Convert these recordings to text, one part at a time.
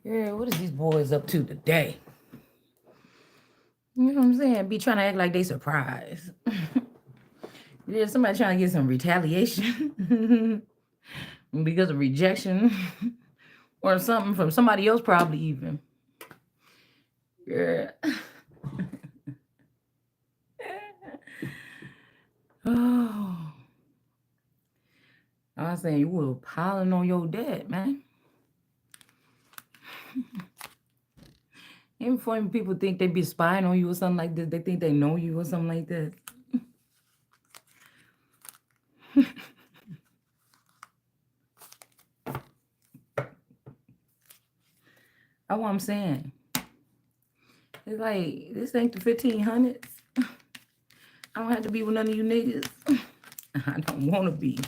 Girl, what is these boys up to today? You know what I'm saying? Be trying to act like they surprised. Yeah, somebody trying to get some retaliation because of rejection or something from somebody else, probably even. Yeah. Oh, I was saying you were piling on your dad, man. Even before people think they be spying on you or something like this, they think they know you or something like that. That's what I'm saying. It's like, this ain't the 1500s. I don't have to be with none of you niggas. I don't want to be.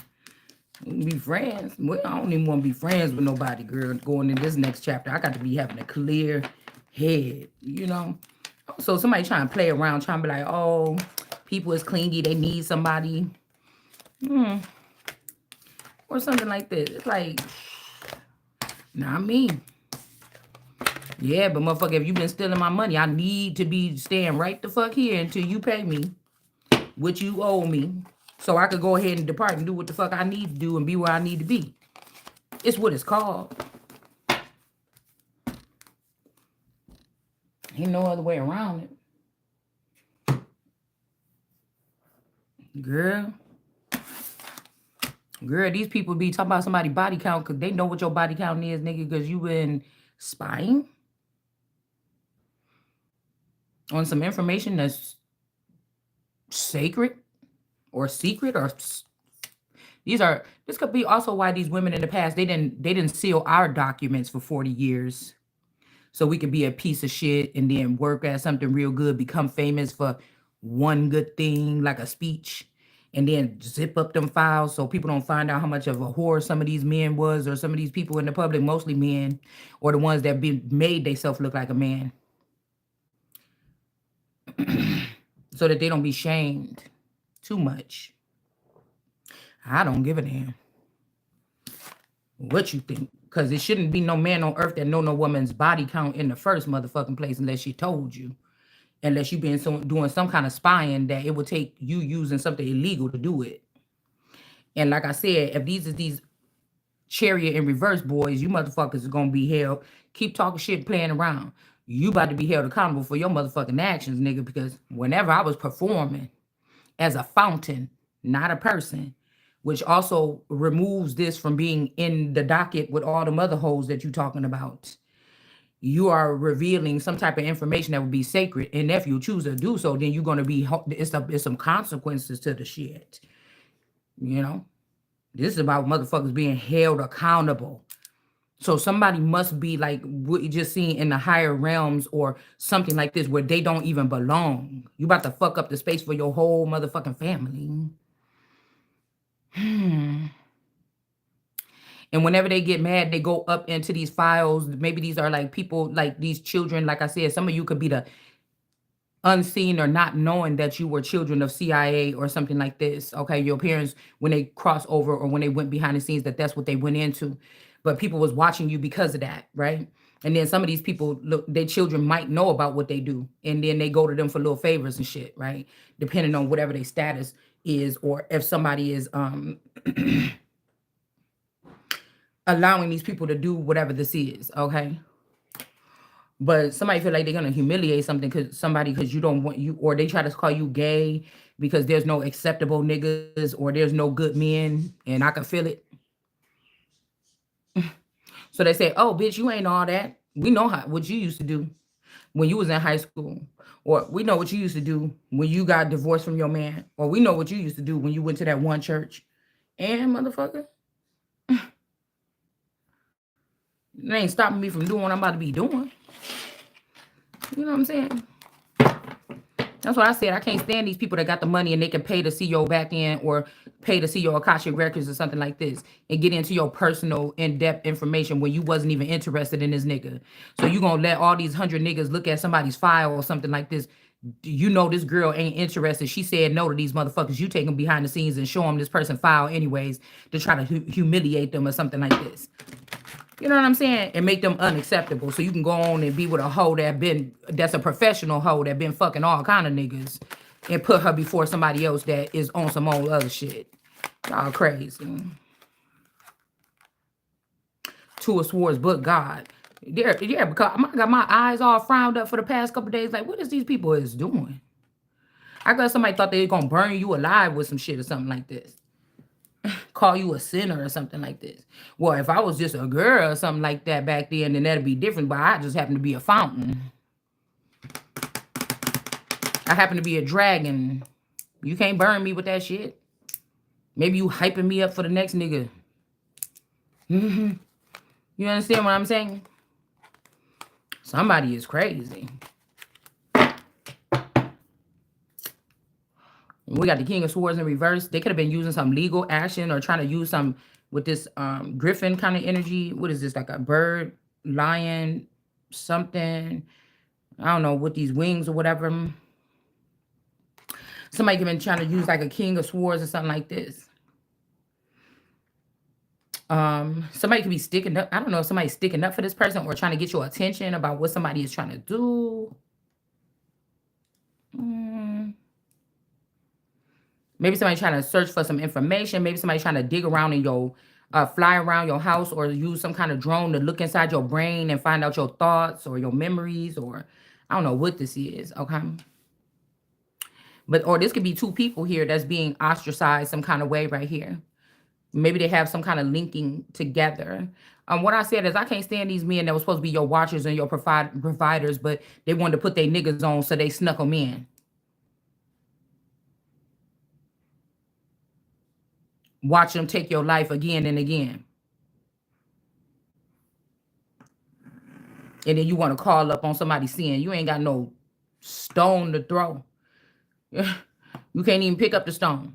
We be friends. Well, I don't even want to be friends with nobody, girl. Going in this next chapter, I got to be having a clear head, you know? So somebody trying to play around, trying to be like, oh, people is clingy, they need somebody. Or something like this. It's like, not me. Yeah, but motherfucker, if you been stealing my money, I need to be staying right the fuck here until you pay me what you owe me, so I could go ahead and depart and do what the fuck I need to do and be where I need to be. It's what it's called. Ain't no other way around it. Girl. Girl, these people be talking about somebody's body count because they know what your body count is, nigga, because you been spying on some information that's sacred or secret, or this could be also why these women in the past, they didn't seal our documents for 40 years so we could be a piece of shit and then work at something real good, become famous for one good thing like a speech, and then zip up them files so people don't find out how much of a whore some of these men was, or some of these people in the public, mostly men, or the ones that made themselves look like a man, so that they don't be shamed too much. I don't give a damn what you think, because it shouldn't be no man on earth that know no woman's body count in the first motherfucking place unless she told you. Unless you been doing some kind of spying that it would take you using something illegal to do it. And like I said, if these chariot in reverse boys, you motherfuckers are gonna be held. Keep talking shit, playing around. You about to be held accountable for your motherfucking actions, nigga. Because whenever I was performing as a fountain, not a person, which also removes this from being in the docket with all the mother hoes that you talking about. You are revealing some type of information that would be sacred, and if you choose to do so, then you're gonna be, it's some consequences to the shit. You know, this is about motherfuckers being held accountable. So somebody must be like what you just seen in the higher realms or something like this where they don't even belong. You about to fuck up the space for your whole motherfucking family. And whenever they get mad, they go up into these files. Maybe these are like people, like these children. Like I said, some of you could be the unseen or not knowing that you were children of CIA or something like this. Okay, your parents, when they cross over or when they went behind the scenes, that's what they went into. But people was watching you because of that, right? And then some of these people, look, their children might know about what they do, and then they go to them for little favors and shit, right? Depending on whatever their status is, or if somebody is allowing these people to do whatever this is, okay? But somebody feel like they're gonna humiliate something because you don't want you, or they try to call you gay because there's no acceptable niggas or there's no good men, and I can feel it. So they say, "Oh, bitch, you ain't all that. We know what you used to do when you was in high school, or we know what you used to do when you got divorced from your man, or we know what you used to do when you went to that one church." And motherfucker, it ain't stopping me from doing what I'm about to be doing. You know what I'm saying? That's what I said. I can't stand these people that got the money and they can pay to see your back end or pay to see your Akashic records or something like this and get into your personal in-depth information when you wasn't even interested in this nigga. So you gonna let all these 100 niggas look at somebody's file or something like this. You know this girl ain't interested. She said no to these motherfuckers. You take them behind the scenes and show them this person file anyways to try to humiliate them or something like this. You know what I'm saying? And make them unacceptable. So you can go on and be with a hoe that's a professional hoe that been fucking all kind of niggas and put her before somebody else that is on some old other shit. Y'all crazy. Two of Swords, but God. Yeah, because I got my eyes all frowned up for the past couple days. Like, what is these people is doing? I guess somebody thought they were gonna burn you alive with some shit or something like this. Call you a sinner or something like this. Well, if I was just a girl or something like that back then that'd be different. But I just happen to be a fountain. I happen to be a dragon. You can't burn me with that shit. Maybe you hyping me up for the next nigga. You understand what I'm saying? Somebody is crazy. We got the King of Swords in reverse. They could have been using some legal action or trying to use some with this griffin kind of energy. What is this? Like a bird, lion, something. I don't know, with these wings or whatever. Somebody could have been trying to use like a King of Swords or something like this. Somebody could be sticking up. I don't know if somebody's sticking up for this person or trying to get your attention about what somebody is trying to do. Maybe somebody trying to search for some information. Maybe somebody trying to dig around in your, fly around your house or use some kind of drone to look inside your brain and find out your thoughts or your memories or I don't know what this is, okay? But, or this could be two people here that's being ostracized some kind of way right here. Maybe they have some kind of linking together. What I said is I can't stand these men that were supposed to be your watchers and your providers, but they wanted to put their niggas on, so they snuck them in. Watch them take your life again and again. And then you want to call up on somebody seeing you ain't got no stone to throw. You can't even pick up the stone.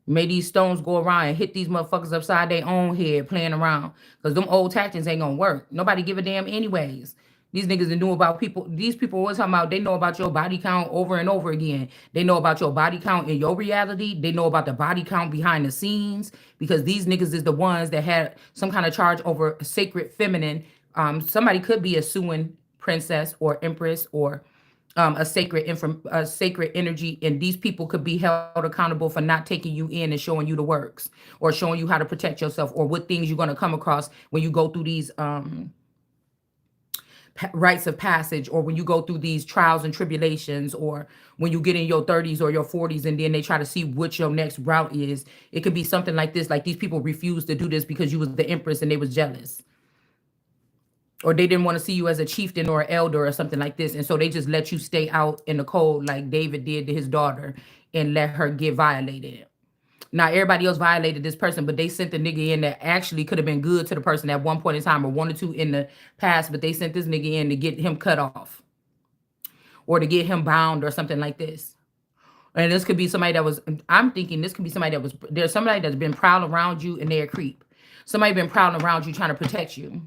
May these stones go around and hit these motherfuckers upside their own head playing around. Because them old tactics ain't gonna work. Nobody give a damn anyways. These niggas knew about people. These people was talking about they know about your body count over and over again. They know about your body count in your reality. They know about the body count behind the scenes. Because these niggas is the ones that had some kind of charge over sacred feminine. Somebody could be a suing princess or empress or a sacred energy, and these people could be held accountable for not taking you in and showing you the works or showing you how to protect yourself or what things you're going to come across when you go through these rites of passage or when you go through these trials and tribulations or when you get in your 30s or your 40s and then they try to see what your next route is. It could be something like this, like these people refused to do this because you was the empress and they was jealous. Or they didn't want to see you as a chieftain or an elder or something like this. And so they just let you stay out in the cold like David did to his daughter and let her get violated. Now, everybody else violated this person, but they sent the nigga in that actually could have been good to the person at one point in time or one or two in the past, but they sent this nigga in to get him cut off or to get him bound or something like this. And this could be somebody that was, I'm thinking this could be somebody that was, there's somebody that's been prowling around you and they're a creep. Somebody been prowling around you trying to protect you.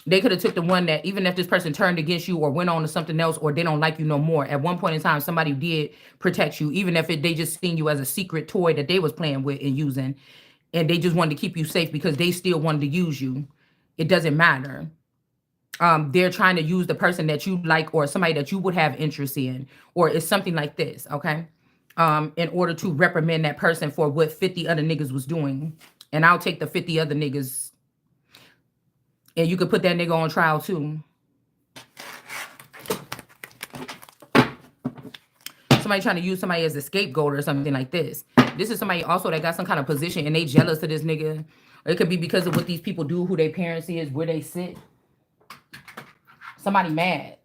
They could have took the one that even if this person turned against you or went on to something else or they don't like you no more, at one point in time, somebody did protect you, even if they just seen you as a secret toy that they was playing with and using, and they just wanted to keep you safe because they still wanted to use you. It doesn't matter. They're trying to use the person that you like or somebody that you would have interest in, or it's something like this, okay? In order to reprimand that person for what 50 other niggas was doing. And I'll take the 50 other niggas. And you could put that nigga on trial too. Somebody trying to use somebody as a scapegoat or something like this. This is somebody also that got some kind of position and they jealous of this nigga. Or it could be because of what these people do, who their parents is, where they sit. Somebody mad.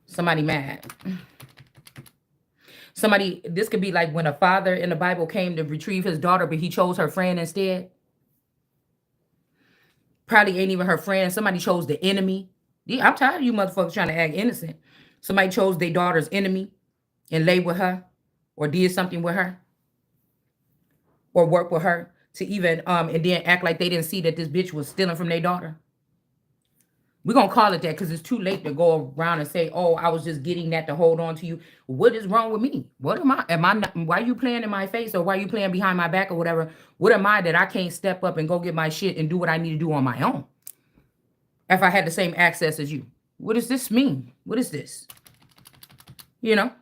Somebody mad. Somebody, this could be like when a father in the Bible came to retrieve his daughter, but he chose her friend instead. Probably ain't even her friend. Somebody chose the enemy. Yeah, I'm tired of you motherfuckers trying to act innocent. Somebody chose their daughter's enemy and lay with her or did something with her or work with her to even, and then act like they didn't see that this bitch was stealing from their daughter. We're gonna call it that because it's too late to go around and say, oh, I was just getting that to hold on to you. What is wrong with me? What am I? Am I not, why are you playing in my face, or why are you playing behind my back or whatever? What am I that I can't step up and go get my shit and do what I need to do on my own? If I had the same access as you. What does this mean? What is this? You know?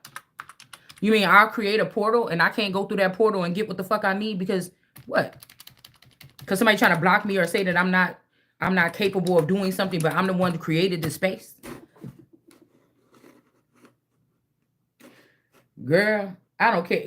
You mean I'll create a portal and I can't go through that portal and get what the fuck I need because what? Because somebody trying to block me or say that I'm not capable of doing something, but I'm the one who created the space. Girl, I don't care.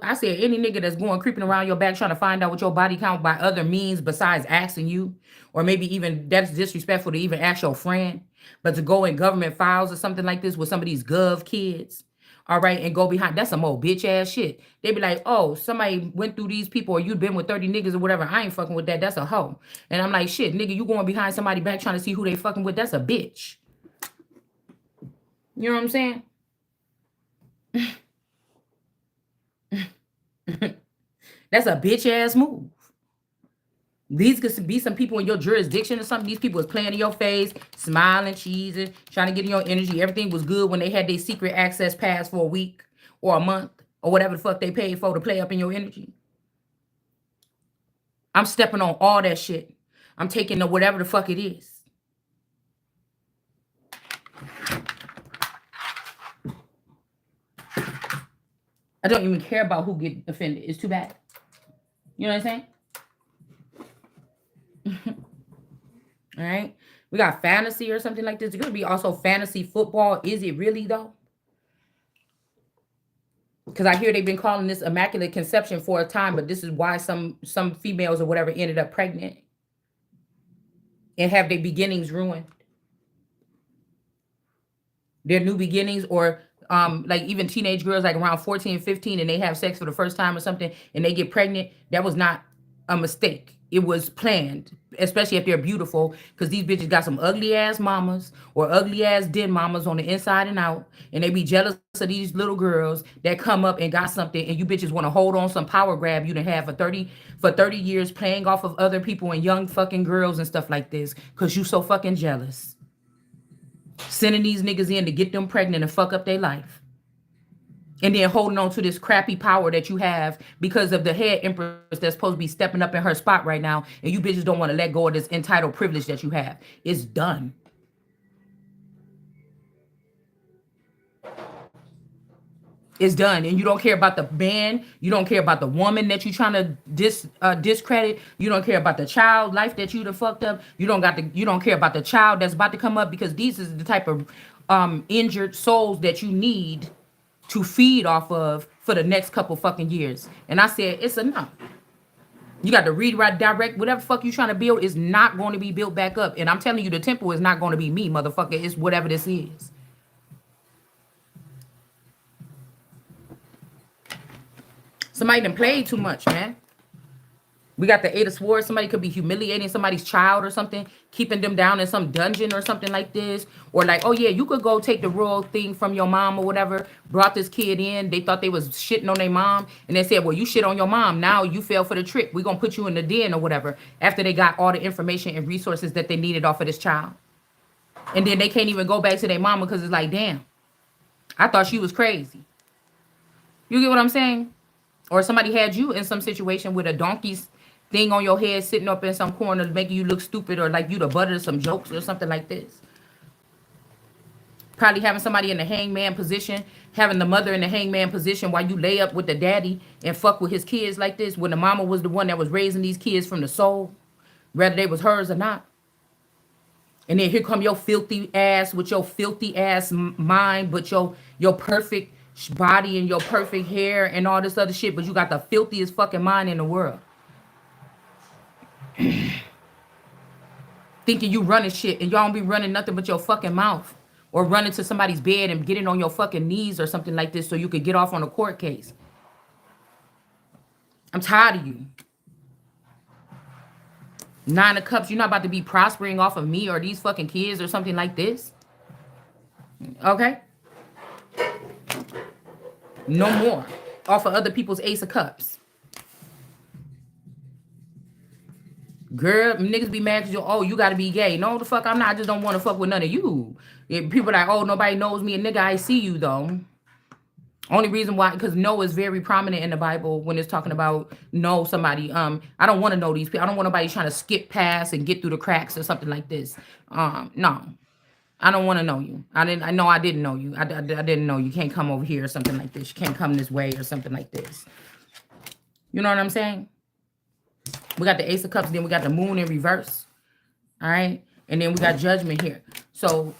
I said any nigga that's going creeping around your back trying to find out what your body count by other means besides asking you, or maybe even that's disrespectful to even ask your friend, but to go in government files or something like this with some of these gov kids, all right, and go behind, that's some old bitch ass shit. They be like, oh, somebody went through these people, or you been with 30 niggas or whatever. I ain't fucking with that. That's a hoe. And I'm like, shit, nigga, you going behind somebody back trying to see who they fucking with. That's a bitch. You know what I'm saying? That's a bitch ass move. These could be some people in your jurisdiction or something. These people was playing in your face, smiling, cheesing, trying to get in your energy. Everything was good when they had their secret access pass for a week or a month or whatever the fuck they paid for to play up in your energy. I'm stepping on all that shit. I'm taking the whatever the fuck it is. I don't even care about who get offended. It's too bad. You know what I'm saying? All right. We got fantasy or something like this. It's going to be also fantasy football. Is it really though? Because I hear they've been calling this immaculate conception for a time, but this is why some females or whatever ended up pregnant and have their beginnings ruined. Their new beginnings, or like even teenage girls like around 14, 15, and they have sex for the first time or something and they get pregnant. That was not a mistake. It was planned, especially if they're beautiful, because these bitches got some ugly ass mamas or ugly ass den mamas on the inside and out, and they be jealous of these little girls that come up and got something, and you bitches want to hold on some power grab you done have for 30 years playing off of other people and young fucking girls and stuff like this, because you so fucking jealous. Sending these niggas in to get them pregnant and fuck up their life. And then holding on to this crappy power that you have because of the head empress that's supposed to be stepping up in her spot right now. And you bitches don't want to let go of this entitled privilege that you have. It's done. It's done. And you don't care about the man. You don't care about the woman that you trying to discredit. You don't care about the child life that you done fucked up. You don't care about the child that's about to come up, because these is the type of injured souls that you need to feed off of for the next couple fucking years. And I said, it's enough. You got to rewrite, direct, whatever fuck you trying to build is not going to be built back up. And I'm telling you, the temple is not going to be me, motherfucker. It's whatever this is. Somebody done played too much, man. We got the Eight of Swords. Somebody could be humiliating somebody's child or something, keeping them down in some dungeon or something like this. Or like, oh yeah, you could go take the royal thing from your mom or whatever. Brought this kid in. They thought they was shitting on their mom. And they said, well, you shit on your mom. Now you fell for the trick. We're going to put you in the den or whatever. After they got all the information and resources that they needed off of this child. And then they can't even go back to their mama because it's like, damn, I thought she was crazy. You get what I'm saying? Or somebody had you in some situation with a donkey's thing on your head sitting up in some corner making you look stupid, or like you the butt of some jokes or something like this. Probably having somebody in the hangman position, having the mother in the hangman position while you lay up with the daddy and fuck with his kids like this, when the mama was the one that was raising these kids from the soul, whether they was hers or not. And then here come your filthy ass with your filthy ass mind, but your perfect body and your perfect hair and all this other shit, but you got the filthiest fucking mind in the world. Thinking you running shit, and y'all don't be running nothing but your fucking mouth, or running to somebody's bed and getting on your fucking knees or something like this so you could get off on a court case. I'm tired of you. Nine of Cups, you're not about to be prospering off of me or these fucking kids or something like this. Okay? No more. Off of other people's Ace of Cups. Girl, niggas be mad because you gotta be gay. No, the fuck I'm not. I just don't want to fuck with none of you. If people like, oh, nobody knows me. And nigga, I see you though. Only reason why, because no is very prominent in the Bible when it's talking about know somebody. I don't want to know these people. I don't want nobody trying to skip past and get through the cracks or something like this. No, I don't want to know you. I know I didn't know you. I didn't know you. Can't come over here or something like this. You can't come this way or something like this. You know what I'm saying? We got the Ace of Cups, then we got the Moon in reverse. All right, and then we got Judgment here. So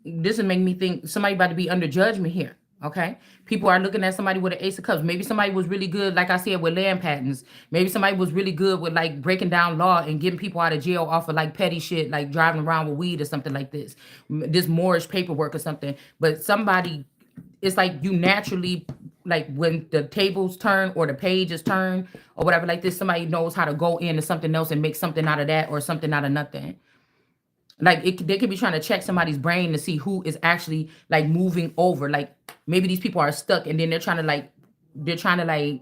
this is making me think somebody about to be under judgment here. Okay, people are looking at somebody with an Ace of Cups. Maybe somebody was really good, like I said, with land patents. Maybe somebody was really good with like breaking down law and getting people out of jail off of like petty shit, like driving around with weed or something like this, this Moorish paperwork or something. But somebody, it's like you naturally, like when the tables turn or the pages turn or whatever like this, somebody knows how to go into something else and make something out of that or something out of nothing. Like they could be trying to check somebody's brain to see who is actually like moving over. Like maybe these people are stuck and then they're trying to like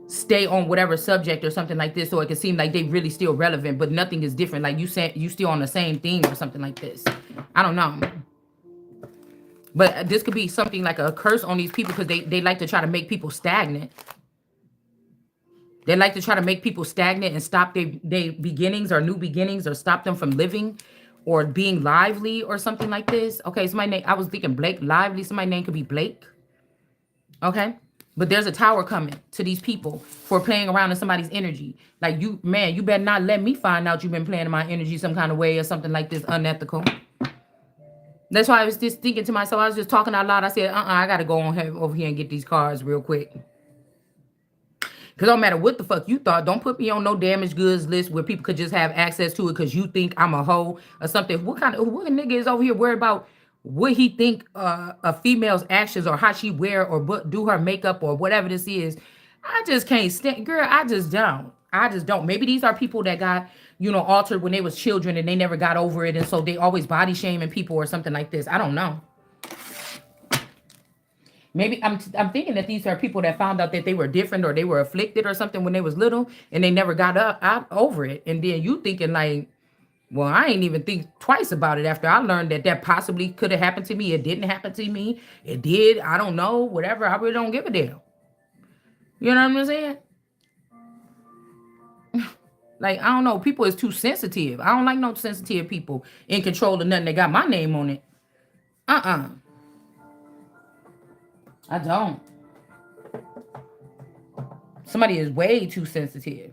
stay on whatever subject or something like this, so it can seem like they really still relevant, but nothing is different. Like you said, you still on the same thing or something like this. I don't know. But this could be something like a curse on these people because they like to try to make people stagnant. They like to try to make people stagnant and stop their beginnings or new beginnings or stop them from living or being lively or something like this. Okay, so my name, I was thinking Blake Lively. So my name could be Blake. Okay, but there's a tower coming to these people for playing around in somebody's energy. Like you, man, you better not let me find out you've been playing in my energy some kind of way or something like this unethical. That's why I was just thinking to myself, I was just talking out loud. I said, I got to go on here, over here and get these cards real quick. Because no matter what the fuck you thought, don't put me on no damaged goods list where people could just have access to it because you think I'm a hoe or something. What nigga is over here worried about what he think a female's actions or how she wear or do her makeup or whatever this is? I just can't stand, girl, I just don't. Maybe these are people that got, altered when they was children and they never got over it. And so they always body shaming people or something like this. I don't know. Maybe I'm thinking that these are people that found out that they were different or they were afflicted or something when they was little and they never got out over it. And then you thinking like, well, I ain't even think twice about it after I learned that possibly could have happened to me. It didn't happen to me. It did. I don't know. Whatever. I really don't give a damn. You know what I'm saying? Like, I don't know. People is too sensitive. I don't like no sensitive people in control of nothing that got my name on it. I don't. Somebody is way too sensitive.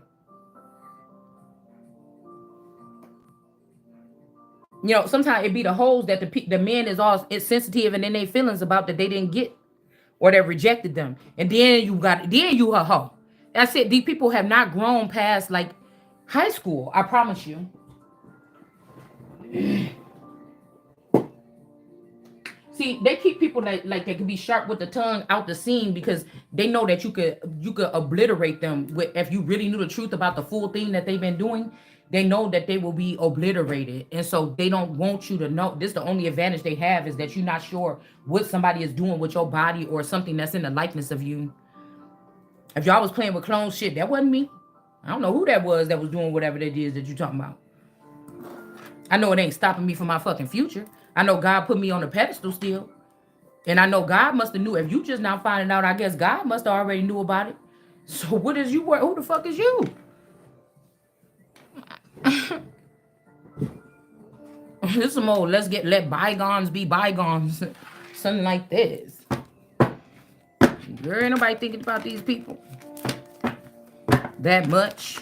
Sometimes it be the hoes that the man is sensitive and then they feelings about that they didn't get or they rejected them. And then you a hoe. That's it. These people have not grown past like high school. I promise you. See, they keep people like they can be sharp with the tongue out the scene because they know that you could obliterate them with if you really knew the truth about the full thing that they've been doing. They know that they will be obliterated, and so they don't want you to know. This the only advantage they have is that you're not sure what somebody is doing with your body or something that's in the likeness of you. If y'all was playing with clone shit, that wasn't me. I don't know who that was doing whatever that is that you talking about. I know it ain't stopping me from my fucking future. I know God put me on a pedestal still. And I know God must have knew. If you just now finding out, I guess God must have already knew about it. So what is you? Who the fuck is you? This is some old, let bygones be bygones. Something like this. Girl, ain't nobody thinking about these people that much.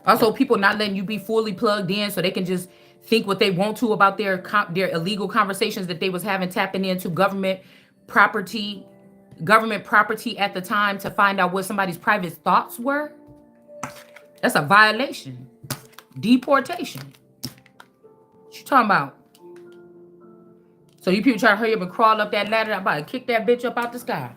Also, people not letting you be fully plugged in so they can just think what they want to about their illegal conversations that they was having, tapping into government property at the time to find out what somebody's private thoughts were. That's a violation. Deportation. What you talking about? So you people try to hurry up and crawl up that ladder, I'm about to kick that bitch up out the sky.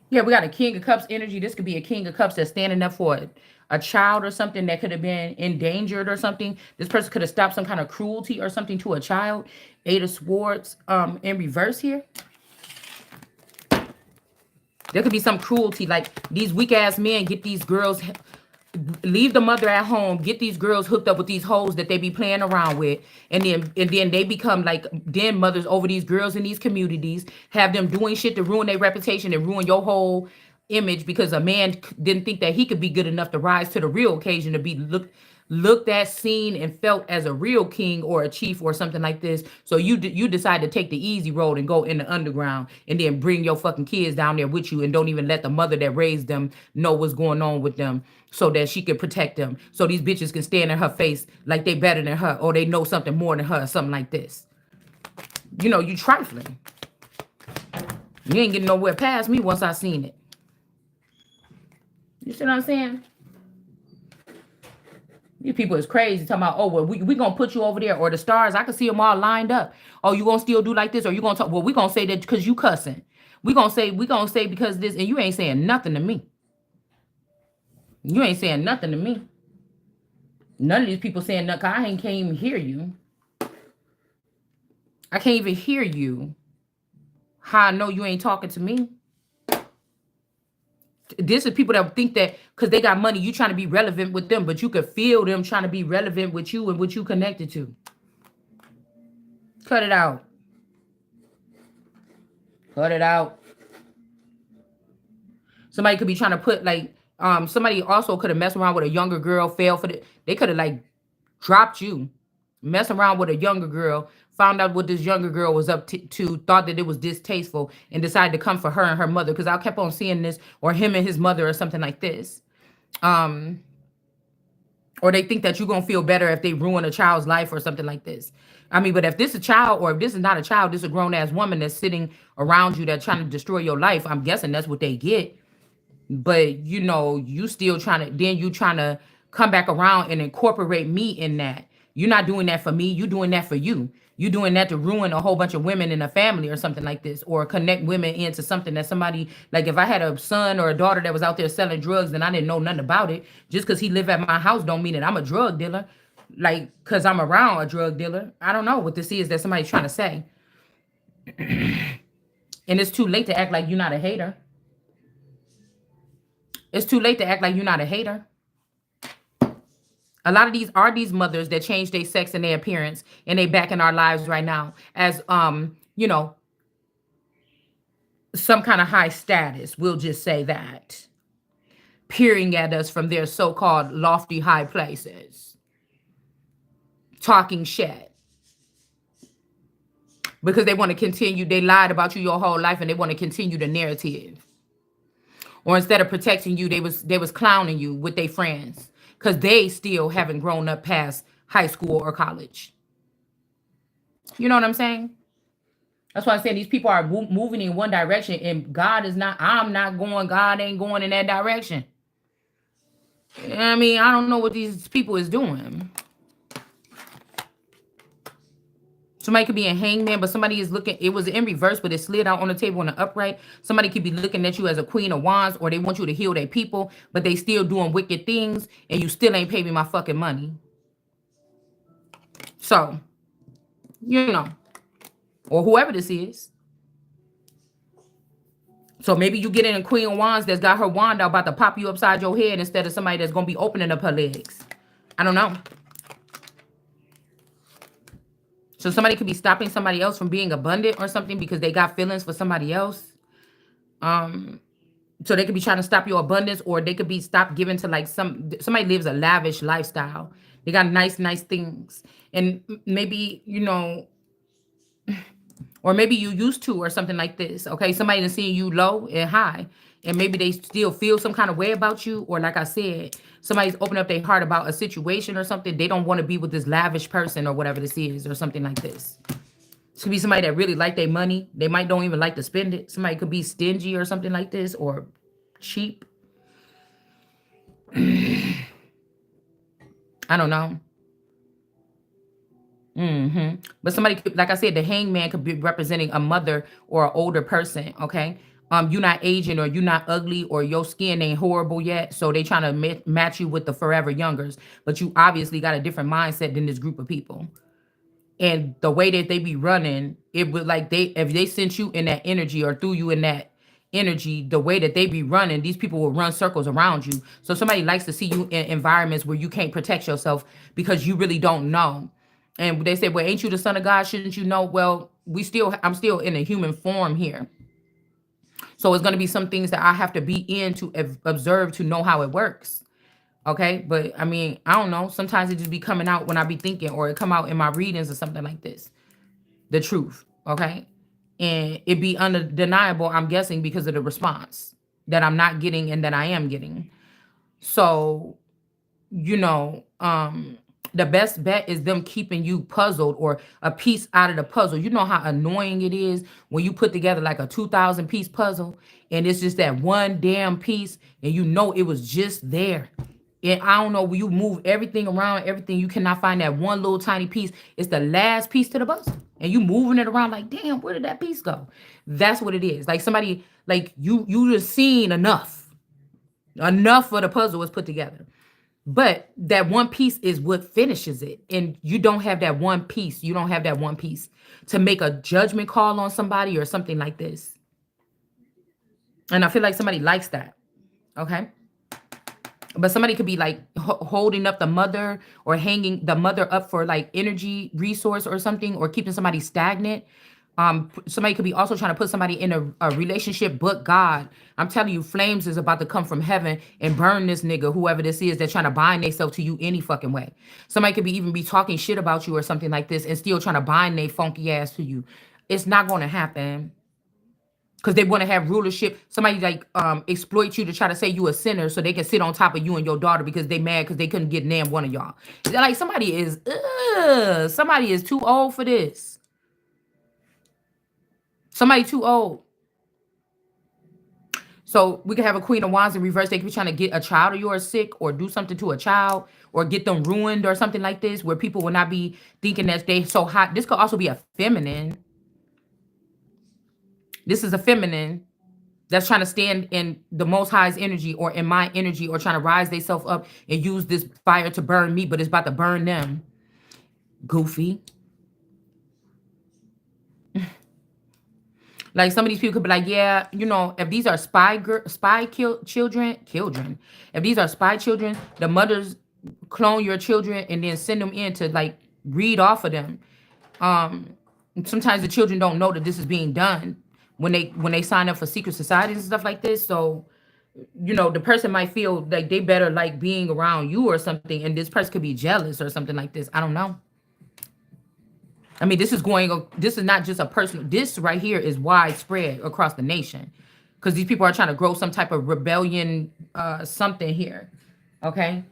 Yeah, we got a King of Cups energy. This could be a King of Cups that's standing up for a child or something that could have been endangered or something. This person could have stopped some kind of cruelty or something to a child. Eight of Swords in reverse here. There could be some cruelty, like these weak ass men get these girls, leave the mother at home, get these girls hooked up with these hoes that they be playing around with, and then they become like den mothers over these girls in these communities, have them doing shit to ruin their reputation and ruin your whole image because a man didn't think that he could be good enough to rise to the real occasion to be looked at, seen, and felt as a real king or a chief or something like this. So you decide to take the easy road and go in the underground and then bring your fucking kids down there with you and don't even let the mother that raised them know what's going on with them so that she could protect them. So these bitches can stand in her face like they better than her or they know something more than her or something like this. You know, you trifling. You ain't getting nowhere past me once I seen it. You see what I'm saying? These people is crazy talking about, oh, well, we going to put you over there. Or the stars, I can see them all lined up. Oh, you going to still do like this? Or you going to talk? Well, we going to say that because you cussing. We going to say because this. And you ain't saying nothing to me. You ain't saying nothing to me. None of these people saying nothing. I can't even hear you. I can't even hear you. How I know you ain't talking to me? This is people that think that because they got money, you trying to be relevant with them, but you could feel them trying to be relevant with you and what you connected to. Cut it out. Cut it out. Somebody could be trying to put like, somebody also could have messed around with a younger girl, fail for the, they could have like dropped you, mess around with a younger girl, found out what this younger girl was up to, thought that it was distasteful, and decided to come for her and her mother. Because I kept on seeing this, or him and his mother, or something like this. Or they think that you're gonna feel better if they ruin a child's life or something like this. I mean, but if this is a child, or if this is not a child, this is a grown ass woman that's sitting around you that's trying to destroy your life. I'm guessing that's what they get. But you know, you still trying to, then you trying to come back around and incorporate me in that. You're not doing that for me, you doing that for you. You doing that to ruin a whole bunch of women in a family or something like this, or connect women into something that somebody, like if I had a son or a daughter that was out there selling drugs and I didn't know nothing about it, just because he lived at my house don't mean that I'm a drug dealer. Like, because I'm around a drug dealer. I don't know what this is that somebody's trying to say. And it's too late to act like you're not a hater. It's too late to act like you're not a hater. A lot of these are these mothers that change their sex and their appearance, and they back in our lives right now as you know, some kind of high status. We'll just say that. Peering at us from their so-called lofty high places. Talking shit. Because they want to continue, they lied about you your whole life and they want to continue the narrative. Or instead of protecting you, they was clowning you with their friends. Because they still haven't grown up past high school or college. You know what I'm saying? That's why I'm saying these people are moving in one direction, and God is not, I'm not going, God ain't going in that direction. I mean, I don't know what these people is doing. Somebody could be a hangman, but somebody is looking, it was in reverse, but it slid out on the table in the upright. Somebody could be looking at you as a queen of wands, or they want you to heal their people, but they still doing wicked things, and you still ain't pay me my fucking money. So, you know, or whoever this is. So maybe you get in a queen of wands that's got her wand out about to pop you upside your head instead of somebody that's going to be opening up her legs. I don't know. So somebody could be stopping somebody else from being abundant or something because they got feelings for somebody else. So they could be trying to stop your abundance, or they could be stopped giving to like somebody lives a lavish lifestyle. They got nice things. And maybe, you know, or maybe you used to or something like this. Okay, somebody that's seeing you low and high, and maybe they still feel some kind of way about you. Or like I said, somebody's opened up their heart about a situation or something. They don't want to be with this lavish person or whatever this is or something like this. It could be somebody that really like their money. They might don't even like to spend it. Somebody could be stingy or something like this, or cheap. I don't know. But somebody could, like I said, the hangman could be representing a mother or an older person, okay? you're not aging or you're not ugly or your skin ain't horrible yet. So they trying to match you with the forever youngers. But you obviously got a different mindset than this group of people. And the way that they be running, it would like they if they sent you in that energy or threw you in that energy, the way that they be running, these people will run circles around you. So somebody likes to see you in environments where you can't protect yourself because you really don't know. And they say, well, ain't you the son of God? Shouldn't you know? Well, I'm still in a human form here. So it's going to be some things that I have to be in to observe to know how it works. Okay. But I mean, I don't know. Sometimes it just be coming out when I be thinking, or it come out in my readings or something like this. The truth. Okay. And it be undeniable, I'm guessing, because of the response that I'm not getting and that I am getting. So, you know, the best bet is them keeping you puzzled or a piece out of the puzzle. You know how annoying it is when you put together like a 2,000 piece puzzle and it's just that one damn piece and you know it was just there. And I don't know, when you move everything around, everything, you cannot find that one little tiny piece. It's the last piece to the puzzle. And you moving it around like, damn, where did that piece go? That's what it is. Like somebody, like you just seen enough. Enough for the puzzle is put together. But that one piece is what finishes it. And you don't have that one piece. You don't have that one piece to make a judgment call on somebody or something like this. And I feel like somebody likes that. Okay. But somebody could be like holding up the mother or hanging the mother up for like energy resource or something, or keeping somebody stagnant. Somebody could be also trying to put somebody in a relationship, but God, I'm telling you, flames is about to come from heaven and burn this nigga, whoever this is, that's trying to bind themselves to you any fucking way. Somebody could be even be talking shit about you or something like this and still trying to bind their funky ass to you. It's not going to happen. Because they want to have rulership. Somebody like exploit you to try to say you a sinner so they can sit on top of you and your daughter because they mad because they couldn't get damn one of y'all. Like somebody is too old for this. Somebody too old. So we could have a Queen of Wands in reverse. They could be trying to get a child of yours sick or do something to a child or get them ruined or something like this, where people will not be thinking that they so hot. This could also be a feminine. This is a feminine that's trying to stand in the Most High's energy or in my energy, or trying to rise themselves up and use this fire to burn me, but it's about to burn them. Goofy. Like some of these people could be like, yeah, you know, if these are children, if these are spy children, the mothers clone your children and then send them in to like read off of them. Sometimes the children don't know that this is being done when they sign up for secret societies and stuff like this. So, you know, the person might feel like they better like being around you or something, and this person could be jealous or something like this. I don't know. I mean, this is not just a personal, this right here is widespread across the nation, because these people are trying to grow some type of rebellion, something here. Okay.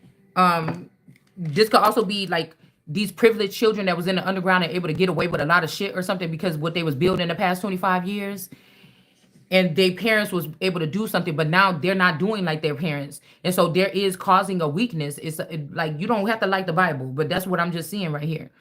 This could also be like these privileged children that was in the underground and able to get away with a lot of shit or something because what they was building in the past 25 years, and their parents was able to do something, but now they're not doing like their parents. And so there is causing a weakness. Like, you don't have to like the Bible, but that's what I'm just seeing right here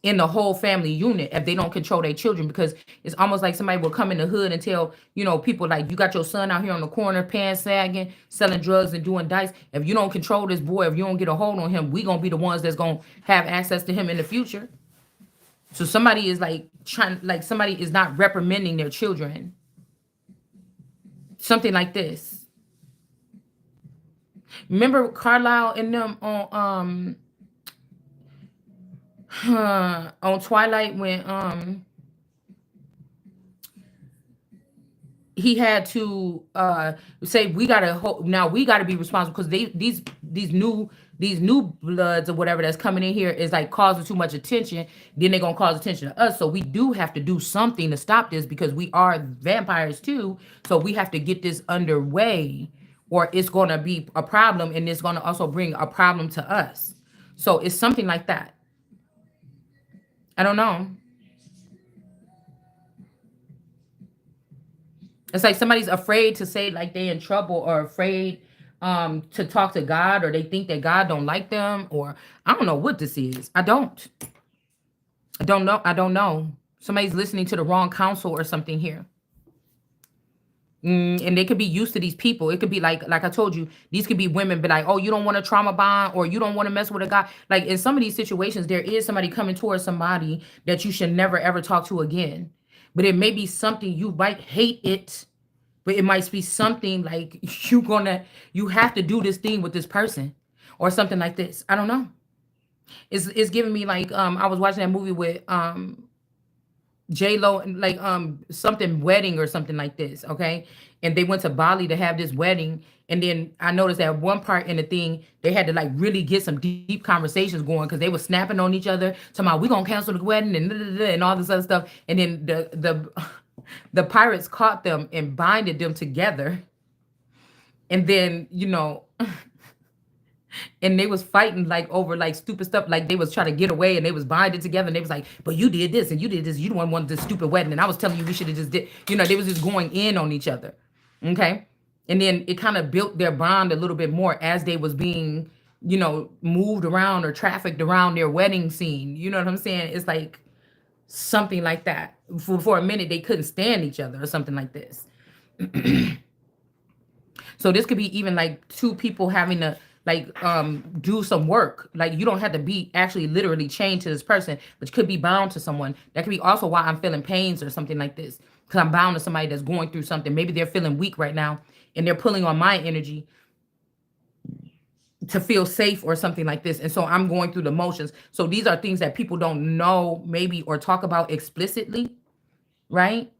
in the whole family unit if they don't control their children, because it's almost like somebody will come in the hood and tell, you know, people like, you got your son out here on the corner, pants sagging, selling drugs and doing dice. If you don't control this boy, if you don't get a hold on him, we gonna be the ones that's gonna have access to him in the future. So somebody is like somebody is not reprimanding their children. Something like this. Remember Carlisle and them on Twilight when he had to say we gotta be responsible, because these new bloods or whatever that's coming in here is like causing too much attention. Then they're gonna cause attention to us, so we do have to do something to stop this, because we are vampires too. So we have to get this underway, or it's gonna be a problem, and it's gonna also bring a problem to us. So it's something like that. I don't know. It's like somebody's afraid to say like they in trouble, or afraid to talk to God, or they think that God don't like them, or I don't know what this is. I don't know. Somebody's listening to the wrong counsel or something here. And they could be used to these people. It could be like I told you, these could be women, be like, oh, you don't want to trauma bond, or you don't want to mess with a guy. Like in some of these situations, there is somebody coming towards somebody that you should never ever talk to again. But it may be something you might hate it, but it might be something like you have to do this thing with this person, or something like this. I don't know. It's giving me like I was watching that movie with J Lo, like something wedding or something like this, okay? And they went to Bali to have this wedding, and then I noticed that one part in the thing they had to like really get some deep conversations going because they were snapping on each other, talking about we gonna cancel the wedding and da, da, da, and all this other stuff. And then the the pirates caught them and binded them together, and then and they was fighting like over like stupid stuff, like they was trying to get away and they was binded together and they was like, but you did this and you did this, you the one wanted this stupid wedding and I was telling you we should have just did, they was just going in on each other. Okay. And then it kind of built their bond a little bit more as they was being moved around or trafficked around their wedding scene. You know what I'm saying? It's like something like that. For a minute they couldn't stand each other or something like this. So this could be even like two people having to like do some work. Like you don't have to be actually literally chained to this person, but you could be bound to someone. That could be also why I'm feeling pains or something like this. Because I'm bound to somebody that's going through something. Maybe they're feeling weak right now and they're pulling on my energy to feel safe or something like this. And so I'm going through the motions. So these are things that people don't know maybe or talk about explicitly, right?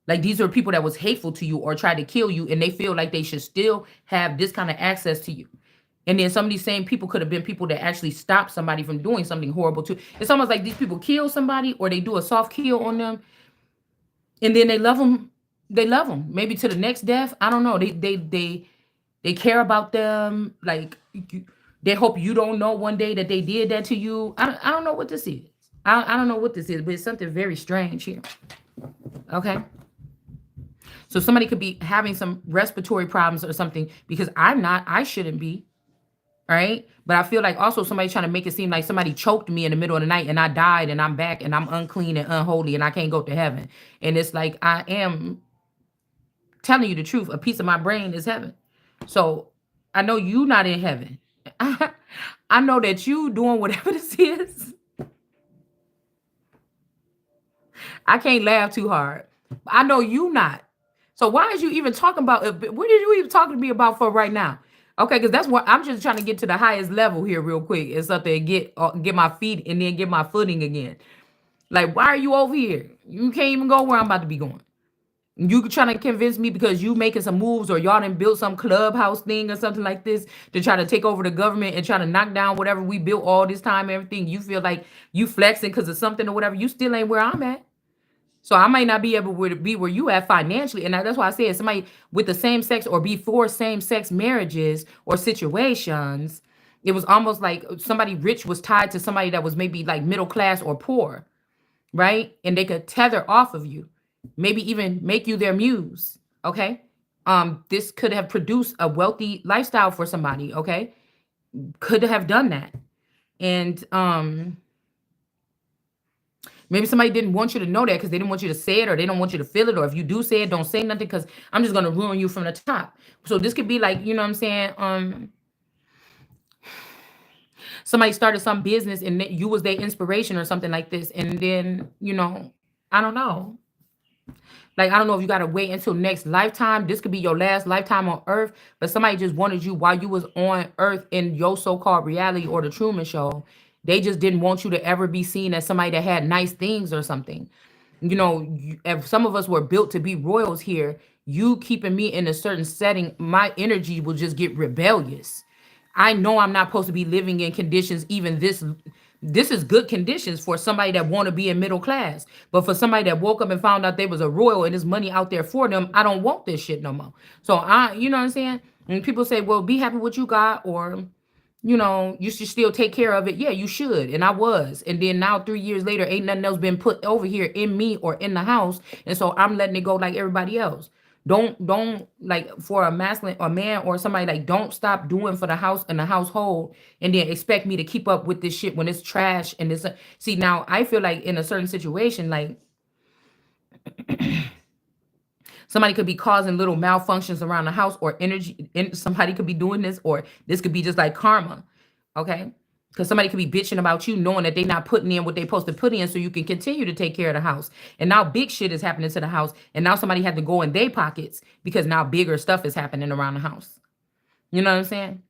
Like these are people that was hateful to you or tried to kill you, and they feel like they should still have this kind of access to you. And then some of these same people could have been people that actually stopped somebody from doing something horrible too. It's almost like these people kill somebody or they do a soft kill on them, and then they love them. They love them maybe to the next death. I don't know. They care about them. Like they hope you don't know one day that they did that to you. I don't know what this is. I don't know what this is, but it's something very strange here. Okay. So somebody could be having some respiratory problems or something because I shouldn't be, right? But I feel like also somebody trying to make it seem like somebody choked me in the middle of the night and I died and I'm back and I'm unclean and unholy and I can't go to heaven. And it's like I am telling you the truth. A piece of my brain is heaven. So I know you not in heaven. I know that you doing whatever this is. I can't laugh too hard. I know you not. So why is you even talking about it? What did you even talking to me about for right now? Okay, because that's what I'm just trying to get to the highest level here real quick. It's something to get my feet and then get my footing again. Like, why are you over here? You can't even go where I'm about to be going. You trying to convince me because you making some moves or y'all done built some clubhouse thing or something like this to try to take over the government and try to knock down whatever we built all this time, everything. You feel like you flexing because of something or whatever. You still ain't where I'm at. So I might not be able to be where you at financially. And that's why I said somebody with the same sex or before same sex marriages or situations, it was almost like somebody rich was tied to somebody that was maybe like middle class or poor, right? And they could tether off of you, maybe even make you their muse. Okay. This could have produced a wealthy lifestyle for somebody. Okay. Could have done that. And maybe somebody didn't want you to know that because they didn't want you to say it or they don't want you to feel it. Or if you do say it, don't say nothing because I'm just going to ruin you from the top. So this could be like, you know what I'm saying? Somebody started some business and you was their inspiration or something like this. And then, I don't know. Like, I don't know if you got to wait until next lifetime. This could be your last lifetime on earth, but somebody just wanted you while you was on earth in your so-called reality or the Truman Show. They just didn't want you to ever be seen as somebody that had nice things or something. If some of us were built to be royals here, you keeping me in a certain setting, my energy will just get rebellious. I know I'm not supposed to be living in conditions, even this is good conditions for somebody that want to be in middle class. But for somebody that woke up and found out they was a royal and there's money out there for them, I don't want this shit no more. So you know what I'm saying? And people say, well, be happy with what you got, or you should still take care of it. Yeah, you should. And I was. And then now 3 years later, ain't nothing else been put over here in me or in the house. And so I'm letting it go like everybody else. Don't like for a masculine or man or somebody, like don't stop doing for the house and the household and then expect me to keep up with this shit when it's trash and it's see, now I feel like in a certain situation, like Somebody could be causing little malfunctions around the house or energy. Somebody could be doing this, or this could be just like karma. Okay. Because somebody could be bitching about you knowing that they're not putting in what they're supposed to put in so you can continue to take care of the house. And now big shit is happening to the house. And now somebody had to go in their pockets because now bigger stuff is happening around the house. You know what I'm saying?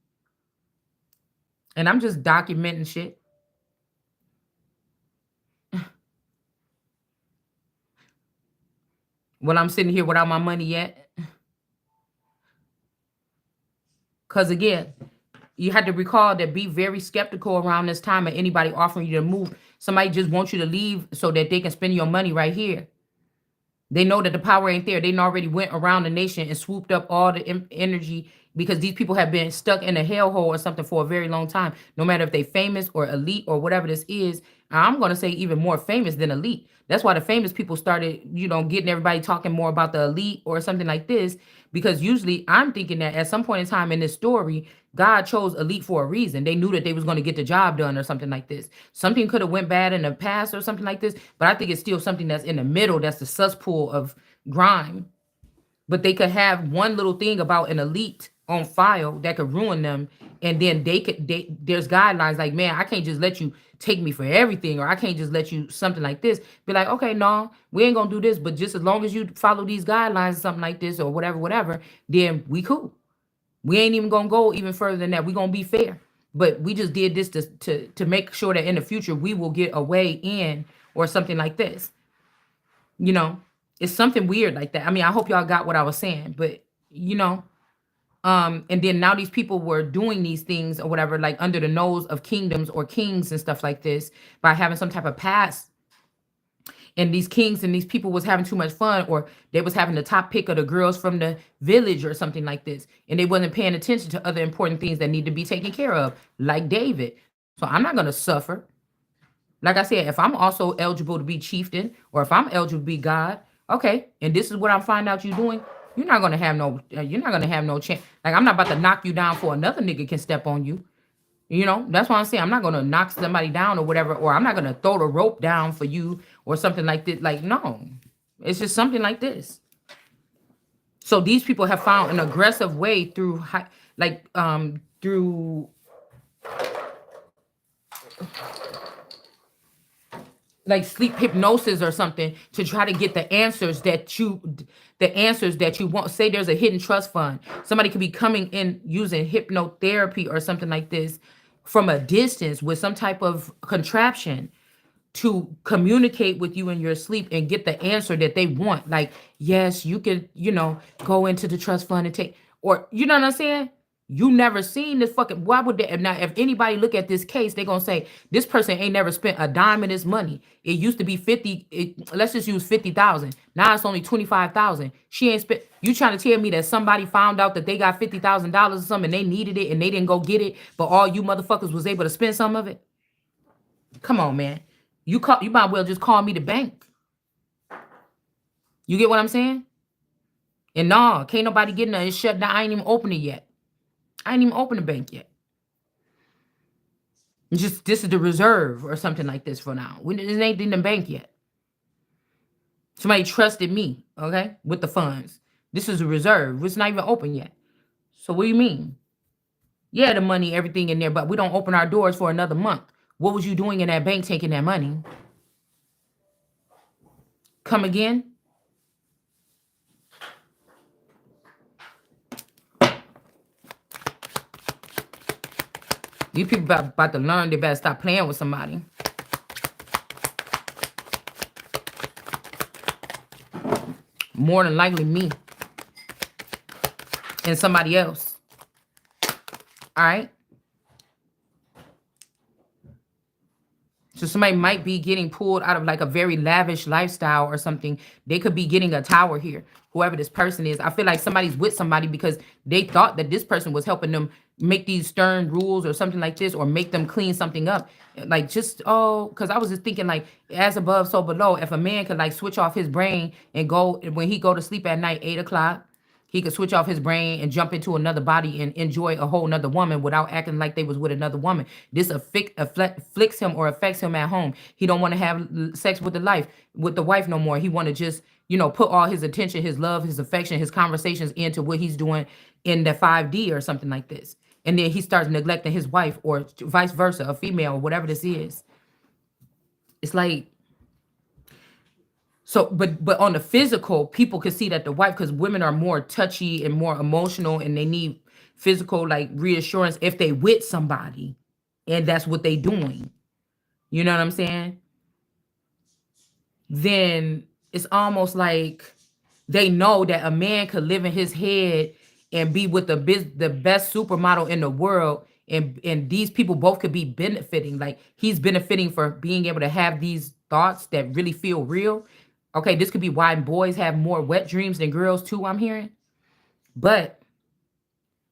And I'm just documenting shit. When I'm sitting here without my money yet. Because again, you had to recall that be very skeptical around this time of anybody offering you to move. Somebody just wants you to leave so that they can spend your money right here. They know that the power ain't there. They done already went around the nation and swooped up all the energy because these people have been stuck in a hellhole or something for a very long time. No matter if they famous or elite or whatever this is, I'm going to say even more famous than elite. That's why the famous people started, getting everybody talking more about the elite or something like this. Because usually I'm thinking that at some point in time in this story, God chose elite for a reason. They knew that they was going to get the job done or something like this. Something could have went bad in the past or something like this, but I think it's still something that's in the middle. That's the cesspool of grime. But they could have one little thing about an elite on file that could ruin them. And then there's guidelines like, man, I can't just let you take me for everything, or I can't just let you something like this. Be like, okay, no, we ain't gonna do this, but just as long as you follow these guidelines or something like this or whatever, then we cool. We ain't even gonna go even further than that. We gonna be fair. But we just did this to make sure that in the future we will get a way in or something like this. It's something weird like that. I mean, I hope y'all got what I was saying, but and then now these people were doing these things or whatever, like under the nose of kingdoms or kings and stuff like this by having some type of past. And these kings and these people was having too much fun, or they was having the top pick of the girls from the village or something like this. And they wasn't paying attention to other important things that need to be taken care of, like David. So I'm not going to suffer. Like I said, if I'm also eligible to be chieftain, or if I'm eligible to be God, okay, and this is what I'm finding out you doing, you're not gonna have no chance. Like, I'm not about to knock you down for another nigga can step on you. That's why I'm saying I'm not gonna knock somebody down or whatever, or I'm not gonna throw the rope down for you or something like this. Like, no, it's just something like this. So these people have found an aggressive way through like sleep hypnosis or something to try to get the answers that you want. Say there's a hidden trust fund. Somebody could be coming in using hypnotherapy or something like this from a distance with some type of contraption to communicate with you in your sleep and get the answer that they want. Like, yes, you could, go into the trust fund and take, or you know what I'm saying? You never seen this fucking, why would they, now if anybody look at this case, they're gonna say, this person ain't never spent a dime of this money. It used to be 50, let's just use 50,000. Now it's only 25,000. She ain't spent, you trying to tell me that somebody found out that they got $50,000 or something and they needed it and they didn't go get it, but all you motherfuckers was able to spend some of it? Come on, man. You might well just call me the bank. You get what I'm saying? And no, can't nobody get in there. It's shut down. I ain't even open it yet. I ain't even opened the bank yet. Just this is the reserve or something like this for now. It ain't in the bank yet. Somebody trusted me, okay, with the funds. This is a reserve. It's not even open yet. So what do you mean? Yeah, the money, everything in there, but we don't open our doors for another month. What was you doing in that bank taking that money? Come again? These people about to learn they better stop playing with somebody. More than likely me. And somebody else. All right? So somebody might be getting pulled out of like a very lavish lifestyle or something. They could be getting a tower here, whoever this person is. I feel like somebody's with somebody because they thought that this person was helping them make these stern rules or something like this, or make them clean something up. Like just, because I was just thinking like as above, so below. If a man could like switch off his brain and go, when he go to sleep at night, 8 o'clock, he could switch off his brain and jump into another body and enjoy a whole nother woman without acting like they was with another woman. This afflicts him or affects him at home. He don't want to have sex with the wife no more. He want to just, put all his attention, his love, his affection, his conversations into what he's doing in the 5D or something like this. And then he starts neglecting his wife, or vice versa, a female, or whatever this is. It's like, so, but on the physical, people can see that the wife, because women are more touchy and more emotional, and they need physical like reassurance if they with somebody, and that's what they doing. You know what I'm saying? Then it's almost like they know that a man could live in his head and be with the best supermodel in the world, and these people both could be benefiting. Like, he's benefiting for being able to have these thoughts that really feel real. Okay, this could be why boys have more wet dreams than girls too, I'm hearing. But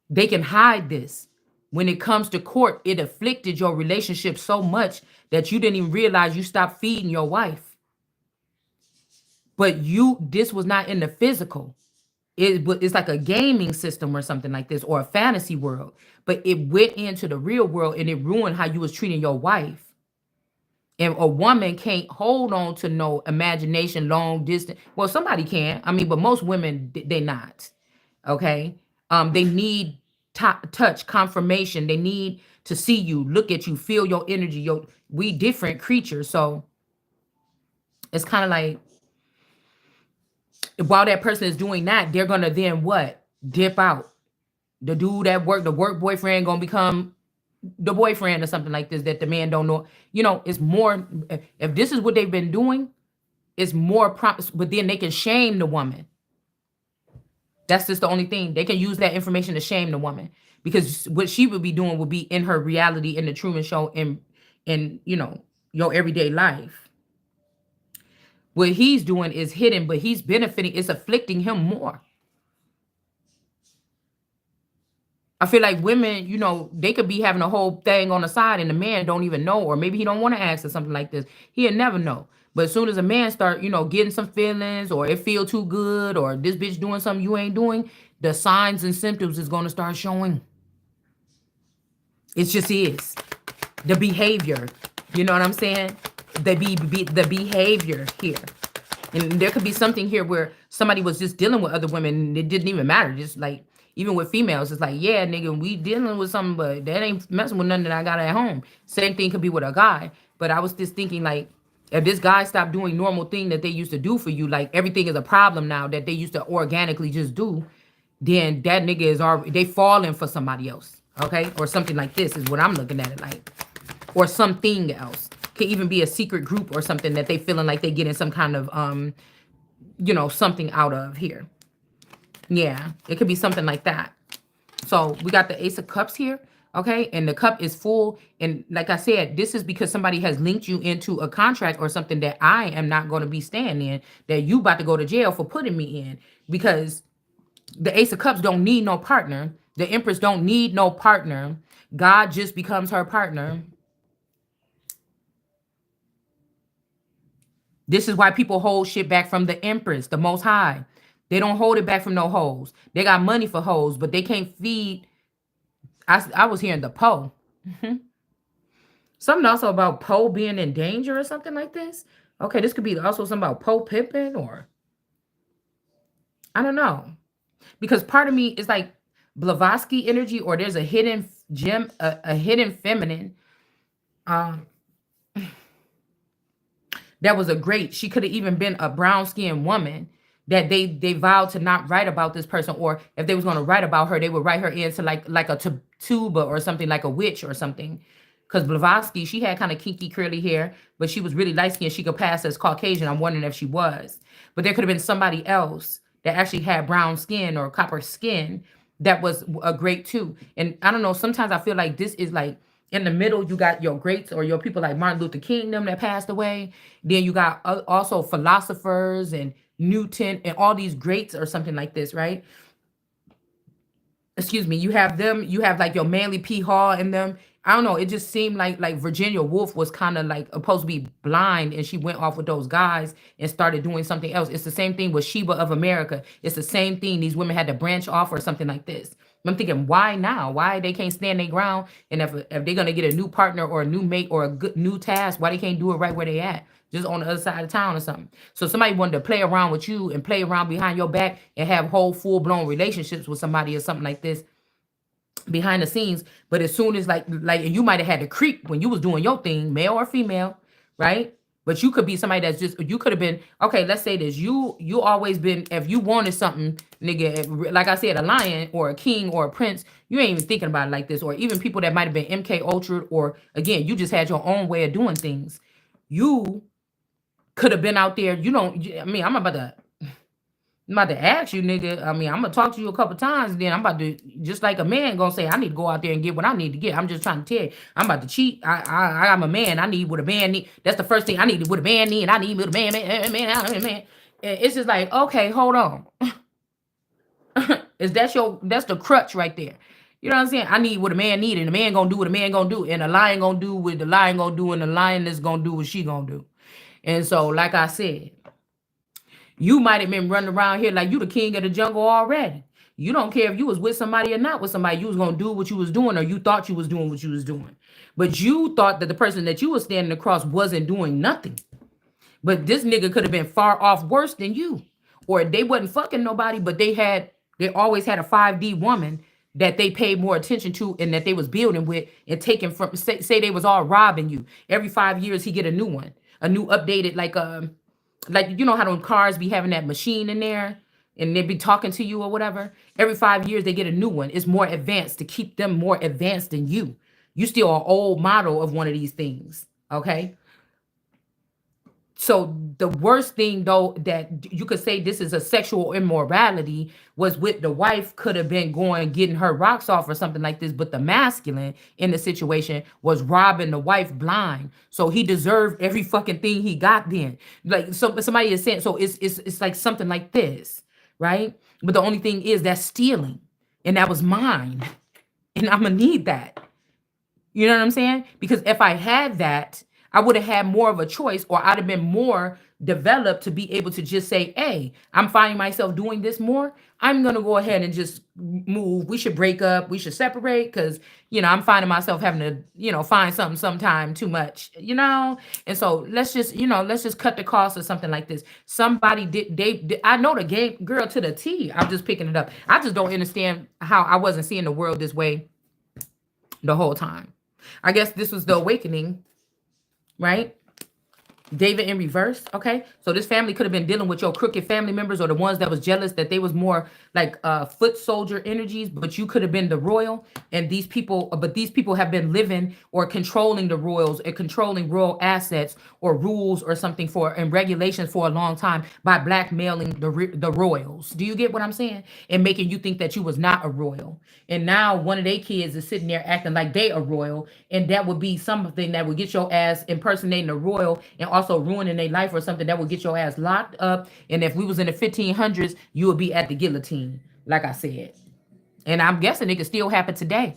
they can hide this. When it comes to court, it afflicted your relationship so much that you didn't even realize you stopped feeding your wife. But this was not in the physical. It's like a gaming system or something like this, or a fantasy world. But it went into the real world, and it ruined how you was treating your wife. And a woman can't hold on to no imagination, long distance. Well, somebody can. I mean, but most women, they not. Okay? They need touch, confirmation. They need to see you, look at you, feel your energy. We different creatures. So it's kind of like, while that person is doing that, they're going to then what? Dip out. The dude at work, the work boyfriend, going to become the boyfriend or something like this, that the man don't know. It's more, if this is what they've been doing, it's more but then they can shame the woman. That's just the only thing. They can use that information to shame the woman, because what she would be doing would be in her reality, in the Truman Show, in your everyday life. What he's doing is hidden, but he's benefiting. It's afflicting him more. I feel like women, they could be having a whole thing on the side, and the man don't even know, or maybe he don't want to ask or something like this. He'll never know. But as soon as a man start, getting some feelings, or it feel too good, or this bitch doing something you ain't doing, the signs and symptoms is going to start showing. It just is. The behavior. You know what I'm saying? The behavior here. And there could be something here where somebody was just dealing with other women, and it didn't even matter. Just like, even with females, it's like, yeah, nigga, we dealing with something, but that ain't messing with nothing that I got at home. Same thing could be with a guy. But I was just thinking, like, if this guy stopped doing normal thing that they used to do for you, like everything is a problem now that they used to organically just do, then that nigga is already, they falling for somebody else, okay? Or something like this is what I'm looking at it like. Or something else. Could even be a secret group or something that they feeling like they getting some kind of, something out of here. Yeah, it could be something like that. So we got the Ace of Cups here, okay? And the cup is full. And like I said, this is because somebody has linked you into a contract or something that I am not going to be staying in, that you about to go to jail for putting me in. Because the Ace of Cups don't need no partner. The Empress don't need no partner. God just becomes her partner. This is why people hold shit back from the Empress, the Most High. They don't hold it back from no hoes. They got money for hoes, but they can't feed. I was hearing the Poe. Something also about Poe being in danger or something like this. Okay, this could be also something about Poe Pippin, or I don't know. Because part of me is like Blavatsky energy, or there's a hidden gem, a hidden feminine. That was she could have even been a brown-skinned woman that they vowed to not write about this person, or if they was going to write about her, they would write her into like a tuba or something, like a witch or something. Because Blavatsky, she had kind of kinky curly hair, but she was really light-skinned. She could pass as Caucasian. I'm wondering if she was. But there could have been somebody else that actually had brown skin or copper skin that was a great too. And I don't know, sometimes I feel like this is like, in the middle, you got your greats or your people like Martin Luther King, them that passed away. Then you got also philosophers and Newton and all these greats or something like this, right? Excuse me. You have them. You have like your Manly P. Hall and them. I don't know. It just seemed like Virginia Woolf was kind of like supposed to be blind, and she went off with those guys and started doing something else. It's the same thing with Sheba of America. It's the same thing. These women had to branch off or something like this. I'm thinking, why now? Why they can't stand their ground? And if they're gonna get a new partner or a new mate or a good new task, why they can't do it right where they at? Just on the other side of town or something. So somebody wanted to play around with you and play around behind your back and have whole full blown relationships with somebody or something like this behind the scenes. But as soon as like and you might have had to creep when you was doing your thing, male or female, right? But you could be somebody that's just, you could have been, okay, let's say this, you always been, if you wanted something, nigga, like I said, a lion or a king or a prince, you ain't even thinking about it like this. Or even people that might have been MK Ultra, or again, you just had your own way of doing things. You could have been out there, I mean, I'm about to ask you, nigga. I mean, I'm gonna talk to you a couple times, and then I'm about to, just like a man gonna say, I need to go out there and get what I need to get. I'm just trying to tell you, I'm about to cheat. I'm a man. I need what a man need. That's the first thing I need. What a man need. I need what a man. And it's just like, okay, hold on. That's the crutch right there. You know what I'm saying? I need what a man need, and the man gonna do what a man gonna do, and the lion gonna do what the lion gonna do, and the lioness gonna do what she gonna do. And so, like I said, you might have been running around here like you the king of the jungle already. You don't care if you was with somebody or not with somebody. You was gonna do what you was doing, or you thought you was doing what you was doing. But you thought that the person that you was standing across wasn't doing nothing. But this nigga could have been far off worse than you. Or they wasn't fucking nobody, but they always had a 5D woman that they paid more attention to and that they was building with and taking from, say they was all robbing you. Every 5 years he get a new one, a new updated, like you know how those cars be having that machine in there and they be talking to you or whatever. Every 5 years they get a new one. It's more advanced to keep them more advanced than you. You still an old model of one of these things. Okay. So the worst thing though that you could say this is a sexual immorality was with the wife could have been going getting her rocks off or something like this, but the masculine in the situation was robbing the wife blind. So he deserved every fucking thing he got then. Like, so somebody is saying, so it's like something like this, right? But the only thing is that's stealing, and that was mine, and I'm gonna need that. You know what I'm saying? Because if I had that, I would have had more of a choice, or I'd have been more developed to be able to just say, hey, I'm finding myself doing this more. I'm going to go ahead and just move. We should break up. We should separate because, I'm finding myself having to, find something sometime too much, And so let's just cut the cost or something like this. Somebody I know the game girl to the T. I'm just picking it up. I just don't understand how I wasn't seeing the world this way the whole time. I guess this was the awakening, right? David in reverse. Okay. So this family could have been dealing with your crooked family members or the ones that was jealous that they was more like foot soldier energies, but you could have been the royal. And these people have been living or controlling the royals and controlling royal assets or rules or something and regulations for a long time by blackmailing the royals. Do you get what I'm saying? And making you think that you was not a royal. And now one of their kids is sitting there acting like they a royal. And that would be something that would get your ass impersonating a royal and also ruining their life or something that would get your ass locked up. And if we was in the 1500s, you would be at the guillotine, like I said. And I'm guessing it could still happen today.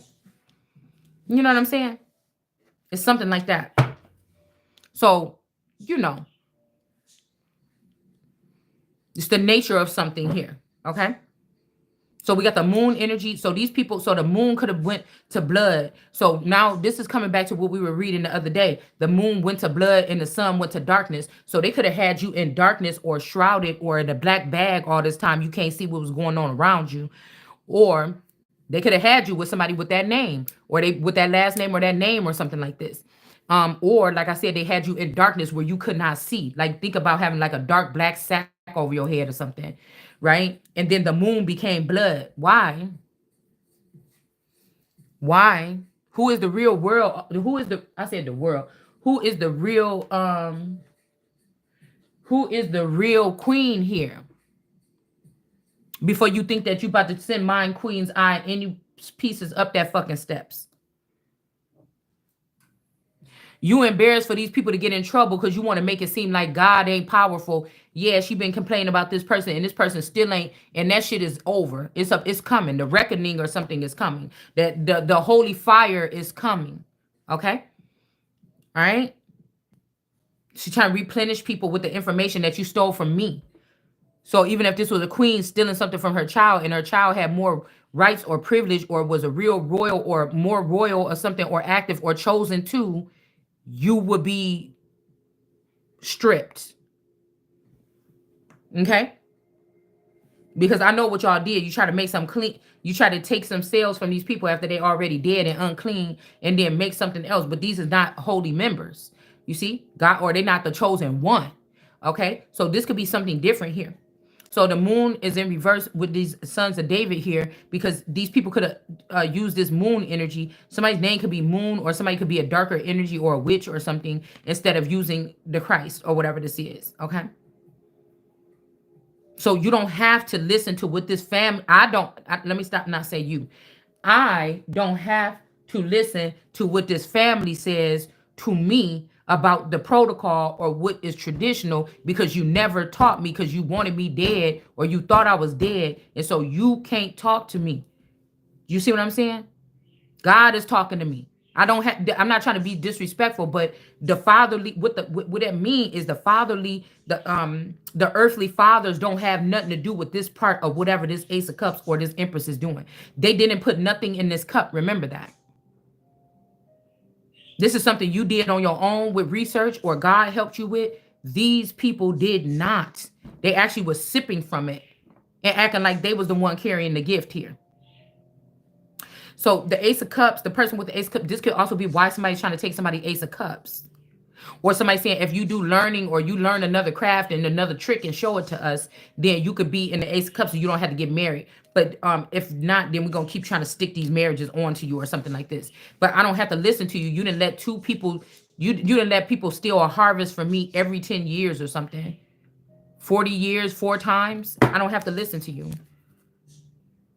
You know what I'm saying? It's something like that. So, it's the nature of something here. Okay. So we got the moon energy. So these people, so the moon could have went to blood. So now this is coming back to what we were reading the other day. The moon went to blood and the sun went to darkness. So they could have had you in darkness or shrouded or in a black bag all this time. You can't see what was going on around you. Or they could have had you with somebody with that name or with that last name or that name or something like this. Or like I said, they had you in darkness where you could not see. Like think about having like a dark black sack over your head or something. Right? And then the moon became blood. Why? Who is the real world? I said the world. Who is the real queen here? Before you think that you about to send mine queen's eye any pieces up that fucking steps. You embarrassed for these people to get in trouble because you want to make it seem like God ain't powerful. Yeah, she been complaining about this person and this person still ain't, and that shit is over. It's coming. The reckoning or something is coming. That the holy fire is coming. Okay? All right? She's trying to replenish people with the information that you stole from me. So even if this was a queen stealing something from her child and her child had more rights or privilege or was a real royal or more royal or something or active or chosen to, you would be stripped. Okay? Because I know what y'all did. You try to make some clean. You try to take some sales from these people after they already dead and unclean and then make something else. But these is not holy members. You see? God, or they're not the chosen one. Okay? So this could be something different here. So the moon is in reverse with these sons of David here because these people could have used this moon energy. Somebody's name could be moon or somebody could be a darker energy or a witch or something instead of using the Christ or whatever this is. Okay? So you don't have to listen to what this family, let me stop, not say you. I don't have to listen to what this family says to me about the protocol or what is traditional because you never taught me because you wanted me dead or you thought I was dead. And so you can't talk to me. You see what I'm saying? God is talking to me. I'm not trying to be disrespectful, but the fatherly, what that mean is the earthly fathers don't have nothing to do with this part of whatever this Ace of Cups or this Empress is doing. They didn't put nothing in this cup. Remember that. This is something you did on your own with research or God helped you with. These people did not. They actually was sipping from it and acting like they was the one carrying the gift here. So the Ace of Cups, the person with the Ace of Cups, this could also be why somebody's trying to take somebody Ace of Cups. Or somebody saying, if you do learning or you learn another craft and another trick and show it to us, then you could be in the Ace of Cups and you don't have to get married. But if not, then we're going to keep trying to stick these marriages onto you or something like this. But I don't have to listen to you. You didn't let two people, you didn't let people steal a harvest from me every 10 years or something. 40 years, 4 times. I don't have to listen to you.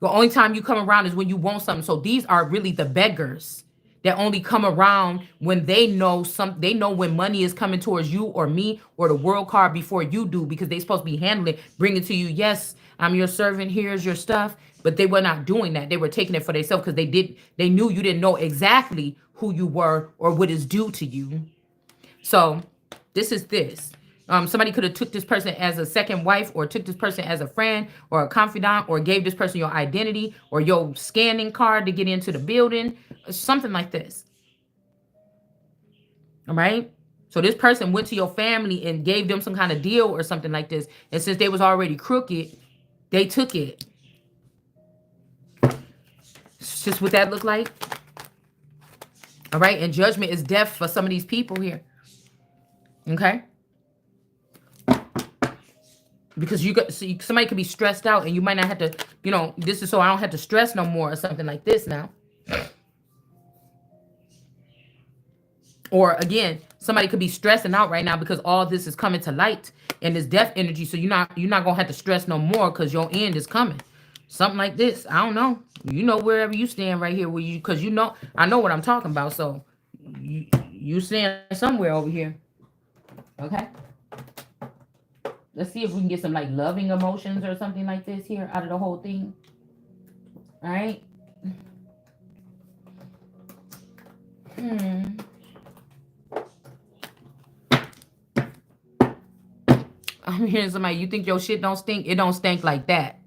The only time you come around is when you want something. So these are really the beggars that only come around when they know they know when money is coming towards you or me or the world card before you do because they're supposed to be handling it, bring it to you. Yes, I'm your servant. Here's your stuff. But they were not doing that. They were taking it for themselves because they knew you didn't know exactly who you were or what is due to you. So this is this. Somebody could have took this person as a second wife or took this person as a friend or a confidant or gave this person your identity or your scanning card to get into the building, something like this. All right. So this person went to your family and gave them some kind of deal or something like this. And since they was already crooked, they took it. It's just what that looked like. All right. And judgment is death for some of these people here. Okay. Because somebody could be stressed out and you might not have to, this is so I don't have to stress no more or something like this now. Or again, somebody could be stressing out right now because all this is coming to light and this death energy. So you're not gonna have to stress no more because your end is coming. Something like this. I don't know. Wherever you stand right here because I know what I'm talking about. So you stand somewhere over here. Okay. Let's see if we can get some like loving emotions or something like this here out of the whole thing. All right. I'm hearing somebody, you think your shit don't stink? It don't stink like that.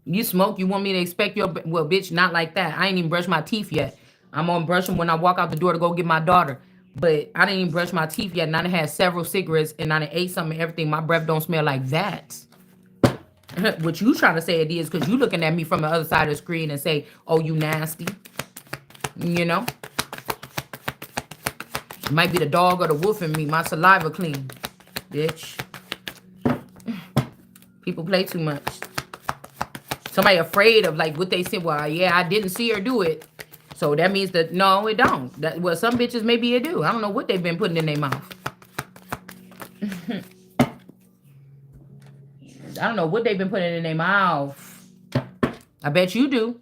You smoke, you want me to expect well, bitch, not like that. I ain't even brushed my teeth yet. I'm gonna brush them when I walk out the door to go get my daughter. But I didn't even brush my teeth yet, and I done had several cigarettes, and I done ate something and everything. My breath don't smell like that. What you trying to say it is because you looking at me from the other side of the screen and say, oh, you nasty. It might be the dog or the wolf in me. My saliva clean, bitch. People play too much. Somebody afraid of like what they said. Well, yeah, I didn't see her do it. So that means that, no, it don't. Well, some bitches maybe it do. I don't know what they've been putting in their mouth. I don't know what they've been putting in their mouth. I bet you do.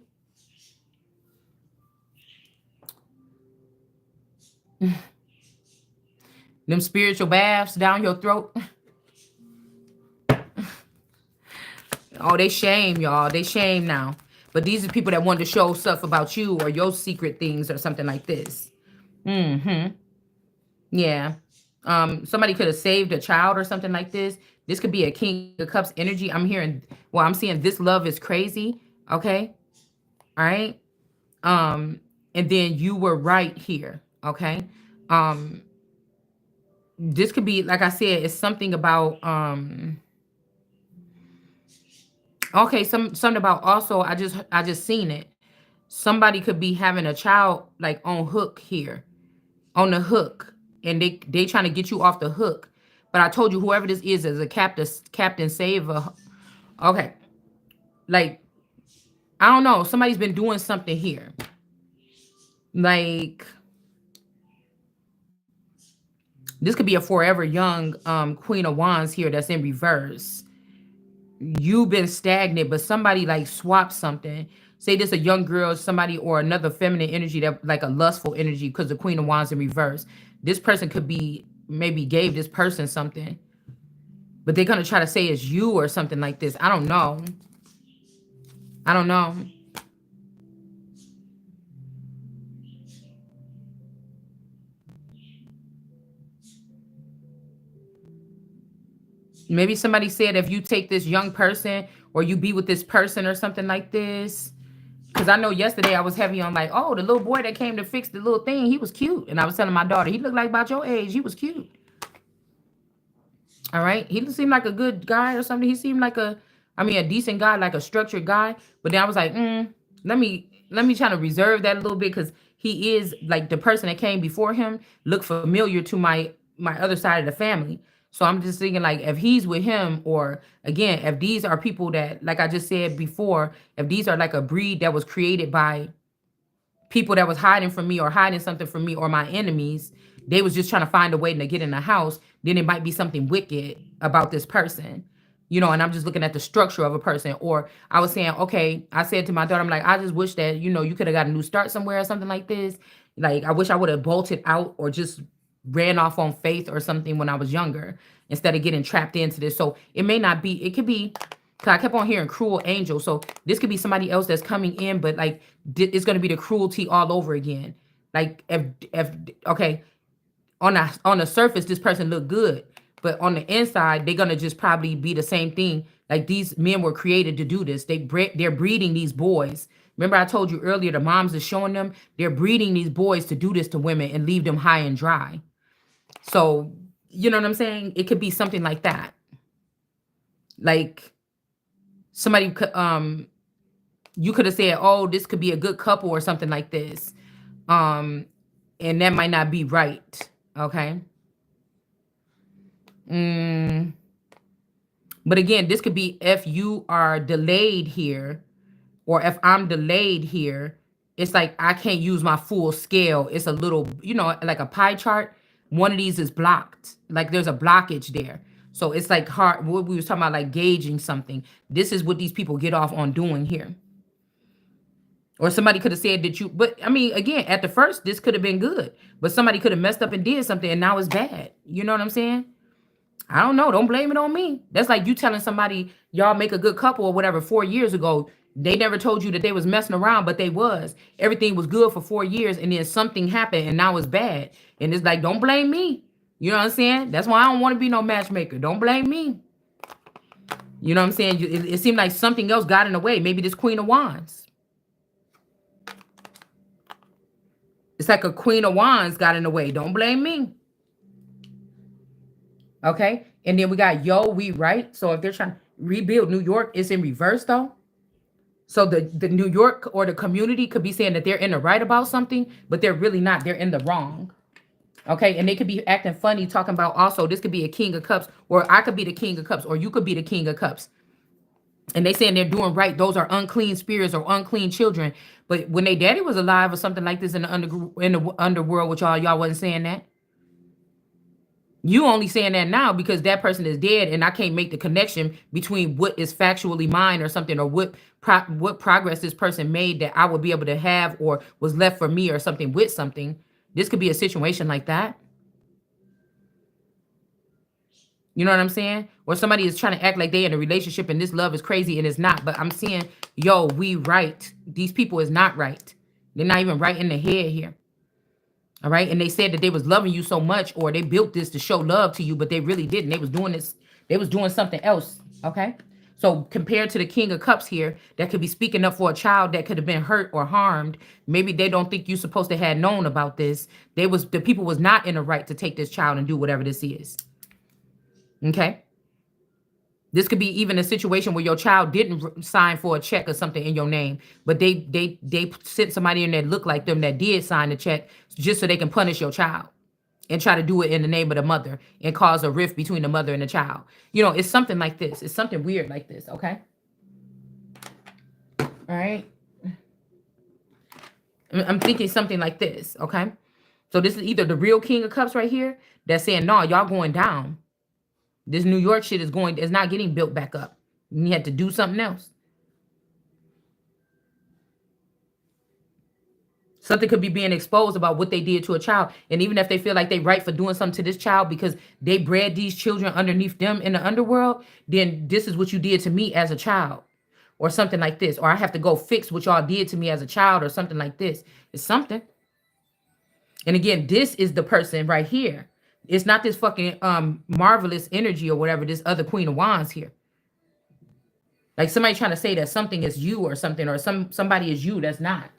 Them spiritual baths down your throat. Oh, they shame, y'all. They shame now. But these are people that want to show stuff about you or your secret things or something like this. Mm-hmm. Yeah. Somebody could have saved a child or something like this. This could be a King of Cups energy. I'm hearing, well, I'm seeing this love is crazy. Okay. All right. And then you were right here. Okay. Um, this could be, like I said, it's something about okay, something about also I just seen it. Somebody could be having a child like on hook here, on the hook, and they trying to get you off the hook. But I told you whoever this is a captain saver. Okay, like I don't know. Somebody's been doing something here. Like this could be a forever young Queen of Wands here that's in reverse. You've been stagnant, but somebody like swapped something. Say this a young girl, somebody or another feminine energy that like a lustful energy because the Queen of Wands in reverse. This person could be maybe gave this person something, but they're gonna try to say it's you or something like this. I don't know. I don't know. Maybe somebody said if you take this young person or you be with this person or something like this. Because I know yesterday I was heavy on like, oh, the little boy that came to fix the little thing, he was cute. And I was telling my daughter, he looked like about your age. He was cute. All right. He seemed like a good guy or something. He seemed like a decent guy, like a structured guy. But then I was like, let me try to reserve that a little bit because he is like the person that came before him looked familiar to my other side of the family. So I'm just thinking like if he's with him, or again, if these are people that, like I just said before, if these are like a breed that was created by people that was hiding from me or hiding something from me or my enemies, they was just trying to find a way to get in the house, then it might be something wicked about this person. And I'm just looking at the structure of a person. Or I was saying, okay, I said to my daughter, I'm like, I just wish that, you could have got a new start somewhere or something like this. Like, I wish I would have bolted out or just ran off on faith or something when I was younger instead of getting trapped into this. So it may not be, it could be, cause I kept on hearing cruel angel. So this could be somebody else that's coming in, but like it's gonna be the cruelty all over again. Like if okay, on the surface, this person looked good, but on the inside, they're gonna just probably be the same thing. Like these men were created to do this. They're breeding these boys. Remember, I told you earlier, the moms are showing them they're breeding these boys to do this to women and leave them high and dry. So you know what I'm saying? It could be something like that. Like somebody could you could have said, oh, this could be a good couple or something like this. Um, and that might not be right. Okay. Mm, but again, this could be if you are delayed here, or if I'm delayed here, it's like I can't use my full scale. It's a little, like a pie chart. One of these is blocked. Like there's a blockage there. So it's like hard. What we was talking about, like gauging something. This is what these people get off on doing here. Or somebody could have said that you, but I mean, again, at the first, this could have been good, but somebody could have messed up and did something and now it's bad. You know what I'm saying? I don't know. Don't blame it on me. That's like you telling somebody y'all make a good couple or whatever 4 years ago. They never told you that they was messing around, but they was. Everything was good for 4 years and then something happened and now it's bad. And it's like, don't blame me. You know what I'm saying? That's why I don't want to be no matchmaker. Don't blame me. You know what I'm saying? It seemed like something else got in the way. Maybe this Queen of Wands. It's like a Queen of Wands got in the way. Don't blame me. Okay. And then we got yo, we right. So if they're trying to rebuild New York, it's in reverse though. So the New York or the community could be saying that they're in the right about something, but they're really not. They're in the wrong. Okay. And they could be acting funny, talking about also this could be a King of Cups, or I could be the King of Cups, or you could be the King of Cups. And they saying they're doing right. Those are unclean spirits or unclean children. But when they daddy was alive or something like this in the underworld, which y'all wasn't saying that. You only saying that now because that person is dead, and I can't make the connection between what is factually mine or something, or what progress this person made that I would be able to have or was left for me or something with something. This could be a situation like that. You know what I'm saying? Or somebody is trying to act like they in a relationship and this love is crazy and it's not. But I'm saying, yo, we right. These people is not right. They're not even right in the head here. All right. And they said that they was loving you so much, or they built this to show love to you, but they really didn't. They was doing this. They was doing something else. Okay. So compared to the King of Cups here, that could be speaking up for a child that could have been hurt or harmed. Maybe they don't think you supposed to have known about this. The people was not in the right to take this child and do whatever this is. Okay. This could be even a situation where your child didn't sign for a check or something in your name, but they sent somebody in that looked like them that did sign the check just so they can punish your child and try to do it in the name of the mother and cause a rift between the mother and the child. You know, it's something like this. It's something weird like this, okay? All right. I'm thinking something like this, okay? So this is either the real King of Cups right here that's saying, no, y'all going down. This New York shit is not getting built back up. You had to do something else. Something could be being exposed about what they did to a child. And even if they feel like they right for doing something to this child because they bred these children underneath them in the underworld, then this is what you did to me as a child. Or something like this. Or I have to go fix what y'all did to me as a child or something like this. It's something. And again, this is the person right here. It's not this fucking marvelous energy or whatever, this other Queen of Wands here. Like somebody trying to say that something is you or something, or somebody is you. That's not.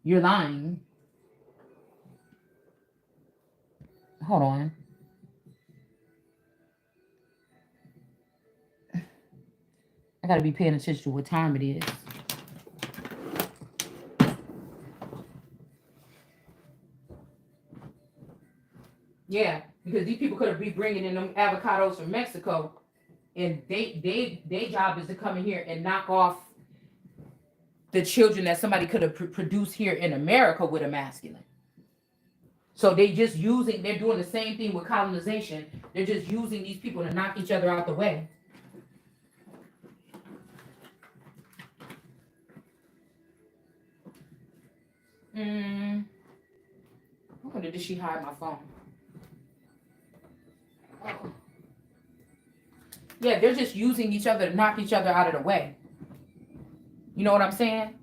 You're lying. Hold on. I gotta be paying attention to what time it is. Yeah, because these people could be bringing in them avocados from Mexico, and their job is to come in here and knock off the children that somebody could have produced here in America with a masculine. So they're doing the same thing with colonization. They're just using these people to knock each other out the way. Where did she hide my phone? Oh. Yeah, they're just using each other to knock each other out of the way. You know what I'm saying?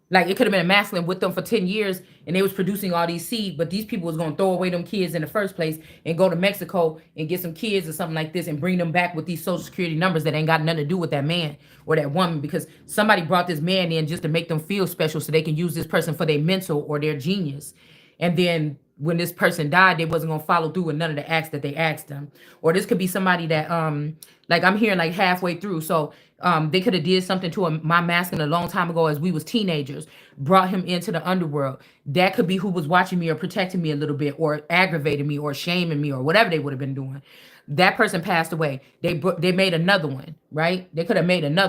Like it could have been a masculine with them for 10 years and they was producing all these seeds, but these people was going to throw away them kids in the first place and go to Mexico and get some kids or something like this and bring them back with these social security numbers that ain't got nothing to do with that man or that woman, because somebody brought this man in just to make them feel special so they can use this person for their mental or their genius. And then when this person died, they wasn't going to follow through with none of the acts that they asked them. Or this could be somebody that, like I'm hearing like halfway through. So they could have did something to my masculine a long time ago as we was teenagers, brought him into the underworld. That could be who was watching me or protecting me a little bit or aggravating me or shaming me or whatever they would have been doing. That person passed away. They made another one, right? They could have made another